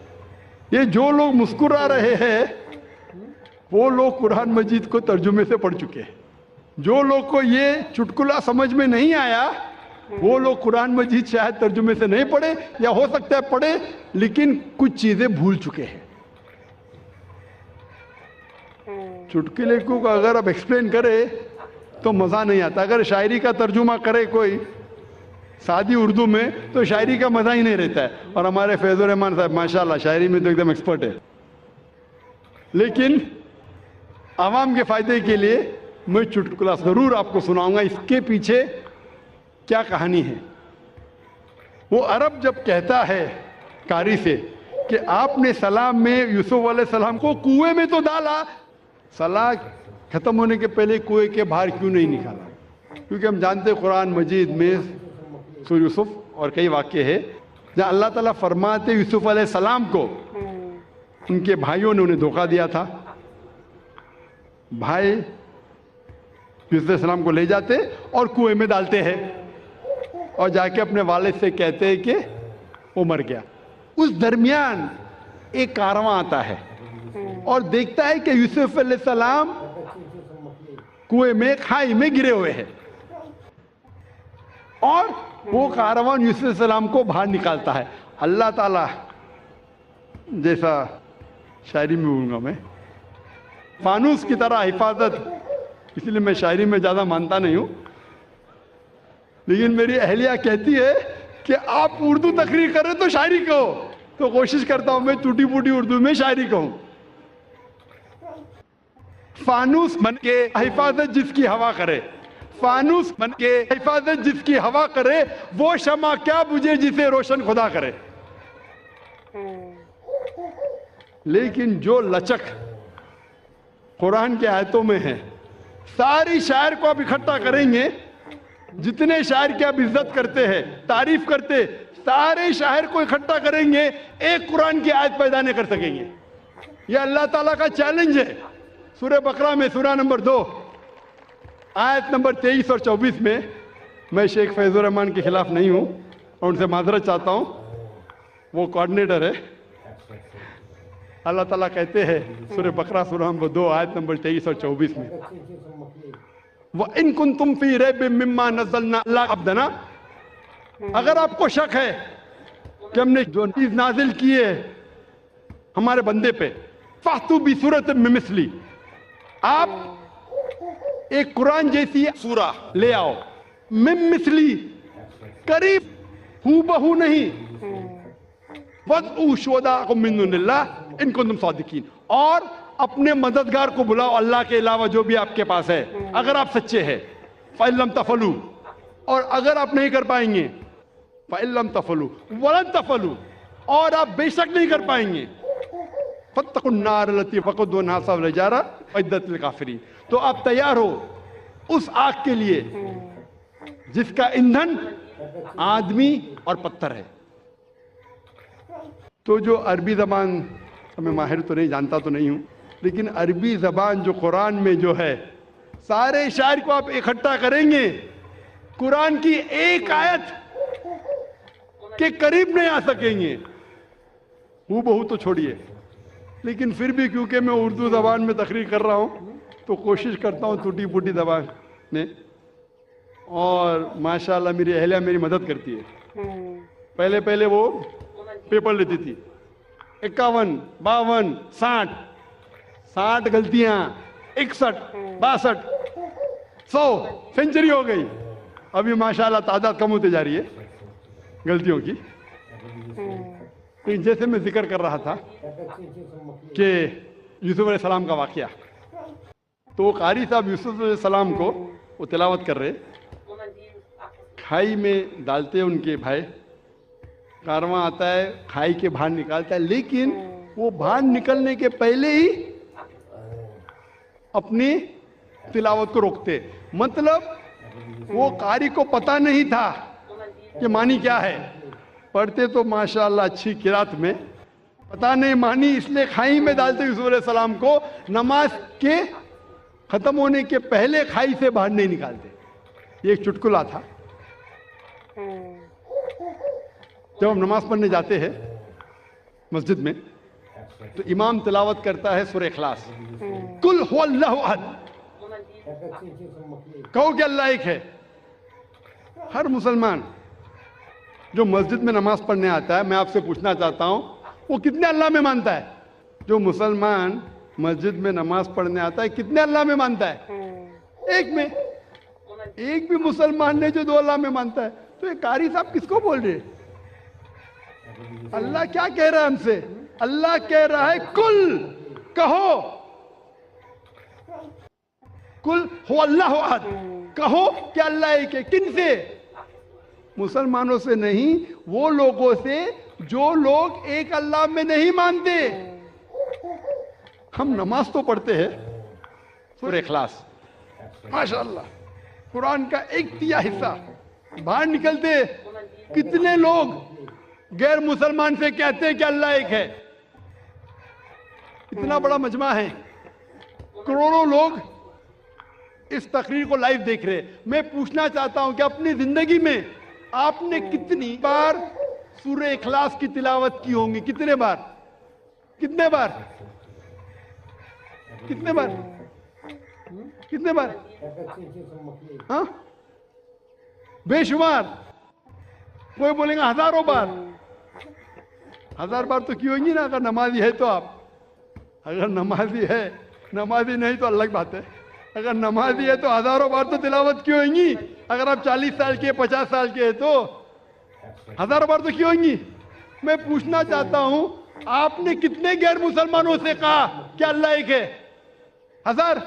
یہ جو لوگ مسکرا رہے ہیں وہ لوگ قرآن مجید کو ترجمے سے پڑھ چکے ہیں۔ جو لوگ کو یہ چٹکلا سمجھ میں نہیں آیا وہ لوگ قرآن مجید شاید ترجمے سے نہیں پڑھے، یا ہو سکتا ہے پڑھے لیکن کچھ چیزیں بھول چکے ہیں۔ چٹکلے کو اگر آپ ایکسپلین کرے تو مزہ نہیں آتا۔ اگر شاعری کا ترجمہ کرے کوئی سادی اردو میں تو شاعری کا مزہ ہی نہیں رہتا ہے، اور ہمارے فیض الرحمان صاحب ماشاءاللہ شاعری میں تو ایک دم ایکسپرٹ ہے۔ لیکن عوام کے فائدے کے لیے میں چٹکلا ضرور آپ کو سناؤں گا، اس کے پیچھے کیا کہانی ہے۔ وہ عرب جب کہتا ہے قاری سے کہ آپ نے سلام میں یوسف علیہ السلام کو کنویں میں تو ڈالا، صلاح ختم ہونے کے پہلے کنویں کے باہر کیوں نہیں نکالا؟ کیونکہ ہم جانتے ہیں قرآن مجید میں سورہ یوسف اور کئی واقعے ہیں جہاں اللہ تعالیٰ فرماتے یوسف علیہ السلام کو ان کے بھائیوں نے انہیں دھوکہ دیا تھا، بھائی یوسف علیہ السلام کو لے جاتے اور کنویں میں ڈالتے ہیں اور جا کے اپنے والد سے کہتے ہیں کہ وہ مر گیا۔ اس درمیان ایک کارواں آتا ہے اور دیکھتا ہے کہ یوسف علیہ السلام کنویں میں کھائی میں گرے ہوئے ہیں، اور وہ کارواں یوسف علیہ السلام کو باہر نکالتا ہے۔ اللہ تعالیٰ جیسا شاعری میں بولوں گا میں، فانوس کی طرح حفاظت، اس لیے میں شاعری میں زیادہ مانتا نہیں ہوں، لیکن میری اہلیہ کہتی ہے کہ آپ اردو تقریر کریں تو شاعری کہو، تو کوشش کرتا ہوں میں ٹوٹی پوٹی اردو میں شاعری کہوں۔ فانوس بن کے حفاظت جس کی ہوا کرے، فانوس بن کے حفاظت جس کی ہوا کرے، وہ شمع کیا بجھے جسے روشن خدا کرے۔ لیکن جو لچک قرآن کے آیتوں میں ہے، ساری شاعر کو آپ اکٹھا کریں گے، جتنے شاعر کی آپ عزت کرتے ہیں، تعریف کرتے، سارے شاعر کو اکٹھا کریں گے، ایک قرآن کی آیت پیدا نہیں کر سکیں گے۔ یہ اللہ تعالیٰ کا چیلنج ہے۔ سورہ بقرہ میں سورہ نمبر 2 آیت نمبر 23 اور 24 میں، میں شیخ فیض الرحمان کے خلاف نہیں ہوں اور ان سے معذرت چاہتا ہوں، وہ کوارڈینیٹر ہے۔ اللہ تعالیٰ کہتے ہیں سورہ بقرہ سورہ نمبر 2 آیت نمبر 23 اور 24 میں، وَإِن كُنتُمْ فِي رَيْبٍ مِّمَّا نَزَّلْنَا عَلَىٰ عَبْدِنَا، اگر آپ کو شک ہے کہ ہم نے جو چیز نازل کی ہے ہمارے بندے پہ. فَأْتُوا بِسُورَةٍ مِّن مِّثْلِهِ, آپ ایک قرآن جیسی سورہ لے آؤ. من مثلی, قریب, ہو بہو نہیں. وَادْعُوا شُهَدَاءَكُم مِّن دُونِ اللَّهِ إِن كُنتُمْ صَادِقِينَ, اور اپنے مددگار کو بلاؤ اللہ کے علاوہ جو بھی آپ کے پاس ہے اگر آپ سچے ہیں. فَإِن لَّمْ تَفْعَلُوا, اور اگر آپ نہیں کر پائیں گے, فَإِن لَّمْ تَفْعَلُوا وَلَن تَفْعَلُوا, اور آپ بے شک نہیں کر پائیں گے, فَاتَّقُوا النَّارَ الَّتِي وَقُودُهَا النَّاسُ وَالْحِجَارَةُ أُعِدَّتْ لِلْكَافِرِينَ, تو آپ تیار ہو اس آگ کے لیے جس کا ایندھن آدمی اور پتھر ہے. تو جو عربی زبان, میں ماہر تو نہیں, جانتا تو نہیں ہوں, لیکن عربی زبان جو قرآن میں جو ہے, سارے شاعر کو آپ اکٹھا کریں گے, قرآن کی ایک آیت کے قریب نہیں آ سکیں گے. ہو بہو تو چھوڑیے, لیکن پھر بھی کیونکہ میں اردو زبان میں تقریر کر رہا ہوں تو کوشش کرتا ہوں ٹوٹی پھوٹی زبان میں, اور ماشاءاللہ میری اہلیہ میری مدد کرتی ہے. پہلے وہ پیپر لیتی تھی, 51, 52, 60 غلطیاں, 61, 62, 100, سینچری ہو گئی. ابھی ماشاءاللہ تعداد کم ہوتے جا رہی ہے غلطیوں کی. جیسے میں ذکر کر رہا تھا کہ یوسف علیہ السلام کا واقعہ, تو وہ قاری صاحب یوسف علیہ السلام کو وہ تلاوت کر رہے, کھائی میں ڈالتے ان کے بھائی, کارواں آتا ہے کھائی کے باہر نکالتا ہے, لیکن وہ باہر نکلنے کے پہلے ہی اپنی تلاوت کو روکتے. مطلب وہ قاری کو پتہ نہیں تھا کہ معنی کیا ہے, پڑھتے تو ماشاءاللہ اچھی قرات میں, پتہ نہیں معنی, اس لیے کھائی میں ڈالتے یوسف علیہ السلام کو, نماز کے ختم ہونے کے پہلے کھائی سے باہر نہیں نکالتے. یہ ایک چٹکلا تھا. جب ہم نماز پڑھنے جاتے ہیں مسجد میں تو امام تلاوت کرتا ہے سورہ اخلاص, قل هو اللہ احد, کہو کہ اللہ ایک ہے. ہر مسلمان جو مسجد میں نماز پڑھنے آتا ہے, میں آپ سے پوچھنا چاہتا ہوں وہ کتنے اللہ میں مانتا ہے؟ جو مسلمان مسجد میں نماز پڑھنے آتا ہے کتنے اللہ میں مانتا ہے؟ ایک میں. ایک بھی مسلمان نے جو 2 اللہ میں مانتا ہے. تو یہ قاری صاحب کس کو بول رہے؟ اللہ کیا کہہ رہا ہے ہم سے؟ اللہ کہہ رہا ہے کل, کہو, کل ہو اللہ احد, کہو کہ اللہ ایک ہے. کن سے؟ مسلمانوں سے نہیں, وہ لوگوں سے جو لوگ ایک اللہ میں نہیں مانتے. ہم نماز تو پڑھتے ہیں سورہ اخلاص, ماشاءاللہ قرآن کا 1/3 حصہ, باہر نکلتے کتنے لوگ غیر مسلمان سے کہتے ہیں کہ اللہ ایک ہے. اتنا بڑا مجمع ہے, کروڑوں لوگ اس تقریر کو لائیو دیکھ رہے. میں پوچھنا چاہتا ہوں کہ اپنی زندگی میں آپ نے کتنی بار سورہ اخلاص کی تلاوت کی ہوں گی؟ کتنے بار؟ کتنے بار؟ کتنے بار؟ کتنے بار؟ ہاں بے شمار. کوئی بولیں گا ہزاروں بار. 1000 بار تو کی ہوں گی نا, اگر نمازی ہے تو. آپ اگر نمازی ہے, نمازی نہیں تو الگ بات ہے. اگر نمازی ہے تو ہزاروں بار تو تلاوت کی ہوئیں گی. اگر آپ 40 سال کے 50 سال کے ہیں تو ہزاروں بار تو کی ہوئیں گی. میں پوچھنا چاہتا ہوں آپ نے کتنے غیر مسلمانوں سے کہا کہ اللہ ایک ہے؟ 1000,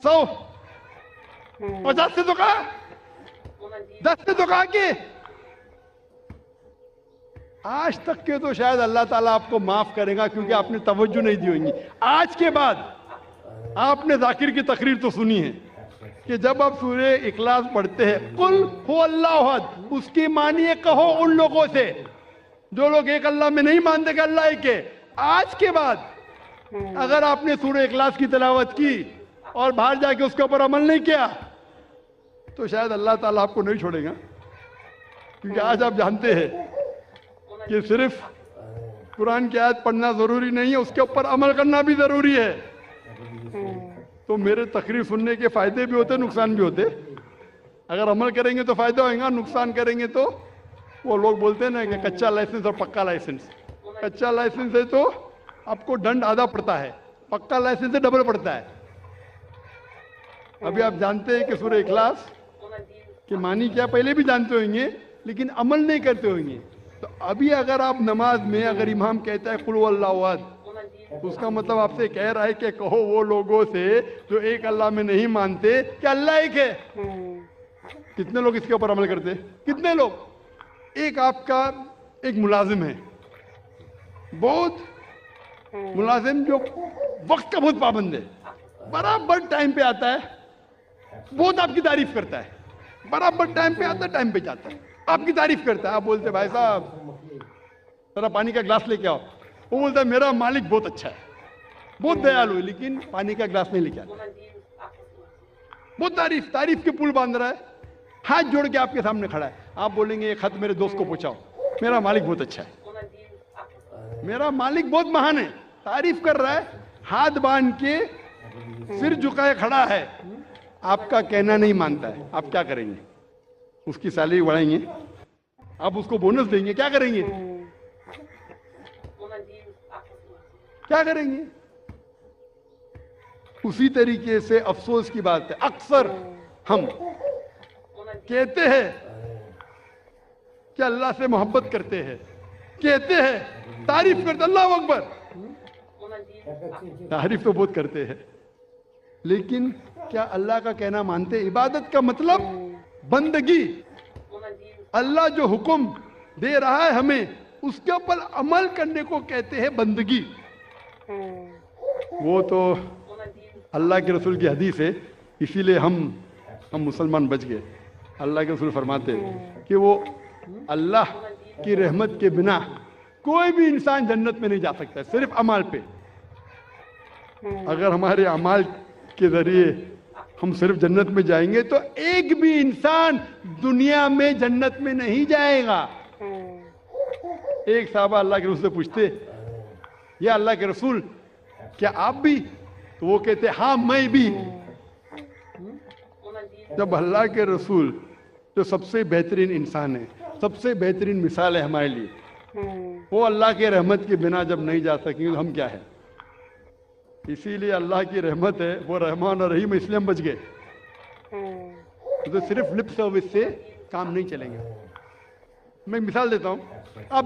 100, 50 سے تو کہا, 10 سے تو کہا. کہ آج تک کے تو شاید اللہ تعالیٰ آپ کو معاف کرے گا کیونکہ آپ نے توجہ نہیں دی ہوگی. آج کے بعد آپ نے ذاکر کی تقریر تو سنی ہے کہ جب آپ سورہ اخلاص پڑھتے ہیں قل هو اللہ احد, اس کی معنی ہے کہو ان لوگوں سے جو لوگ ایک اللہ میں نہیں مانتے کہ اللہ ایک ہے. آج کے بعد اگر آپ نے سورہ اخلاص کی تلاوت کی اور باہر جا کے اس کے اوپر عمل نہیں کیا تو شاید اللہ تعالیٰ آپ کو نہیں چھوڑے گا. کیونکہ آج آپ جانتے ہیں کہ صرف قرآن کی آیت پڑھنا ضروری نہیں ہے, اس کے اوپر عمل کرنا بھی ضروری ہے. تو میرے تقریر سننے کے فائدے بھی ہوتے, نقصان بھی ہوتے. اگر عمل کریں گے تو فائدہ ہوئے گا, نقصان کریں گے تو وہ لوگ بولتے ہیں نا کہ کچا لائسنس اور پکا لائسنس. کچا لائسنس ہے تو آپ کو دنڈ آدھا پڑتا ہے، پکا لائسنس سے ڈبل پڑتا ہے۔ ابھی آپ جانتے ہیں کہ سورہ اخلاص کہ معنی کیا پہلے بھی جانتے ہوئیں گے لیکن عمل نہیں کرتے ہوئیں گے۔ تو ابھی اگر آپ نماز میں اگر امام کہتا ہے قل هو اللہ احد، تو اس کا مطلب آپ سے کہہ رہا ہے کہ کہو وہ لوگوں سے جو ایک اللہ میں نہیں مانتے کہ اللہ ایک ہے۔ کتنے لوگ اس کے اوپر عمل کرتے ہیں؟ کتنے لوگ؟ ایک آپ کا ایک ملازم ہے، بہت ملازم جو وقت کا بہت پابند ہے، برابر ٹائم پہ آتا ہے، بہت آپ کی تعریف کرتا ہے، برابر ٹائم پہ آتا ہے، ٹائم پہ جاتا ہے، آپ کی تعریف کرتا ہے۔ آپ بولتے بھائی صاحب ذرا پانی کا گلاس لے کے آؤ، وہ بولتا ہے میرا مالک بہت اچھا ہے، بہت دیالو ہے، لیکن پانی کا گلاس نہیں لے کے آتا۔ بہت تعریف کے پل باندھ رہا ہے، ہاتھ جوڑ کے آپ کے سامنے کھڑا ہے۔ آپ بولیں گے یہ خط میرے دوست کو پہنچاؤ، میرا مالک بہت اچھا ہے، میرا مالک بہت مہان ہے، تعریف کر رہا ہے، ہاتھ باندھ کے سر جھکائے کھڑا ہے، آپ کا کہنا نہیں مانتا ہے۔ آپ کیا کریں گے؟ اس کی سیلری بڑھائیں گے؟ آپ اس کو بونس دیں گے؟ کیا کریں گے؟ کیا کریں گے؟ اسی طریقے سے افسوس کی بات ہے، اکثر ہم کہتے ہیں کہ اللہ سے محبت کرتے ہیں، کہتے ہیں تعریف کرتے، اللہ اکبر، تعریف تو بہت کرتے ہیں، لیکن کیا اللہ کا کہنا مانتے؟ عبادت کا مطلب بندگی، اللہ جو حکم دے رہا ہے ہمیں اس کے اوپر عمل کرنے کو کہتے ہیں بندگی۔ وہ تو اللہ کے رسول کی حدیث ہے، اسی لیے ہم مسلمان بچ گئے۔ اللہ کے رسول فرماتے ہیں کہ وہ اللہ کی رحمت کے بنا کوئی بھی انسان جنت میں نہیں جا سکتا، صرف اعمال پہ۔ اگر ہمارے اعمال کے ذریعے ہم صرف جنت میں جائیں گے تو ایک بھی انسان دنیا میں جنت میں نہیں جائے گا۔ ایک صحابہ اللہ کے رسول سے پوچھتے یا اللہ کے رسول کیا آپ بھی؟ تو وہ کہتے ہاں میں بھی۔ جب اللہ کے رسول جو سب سے بہترین انسان ہے، سب سے بہترین مثال ہے ہمارے لیے، وہ اللہ کے رحمت کے بنا جب نہیں جا سکیں تو ہم کیا ہے؟ اسی لیے اللہ کی رحمت ہے، وہ رحمان اور رحیم، اس لیے ہم بچ گئے۔ تو صرف لپ سروس سے کام نہیں چلیں گے۔ میں مثال دیتا ہوں، آپ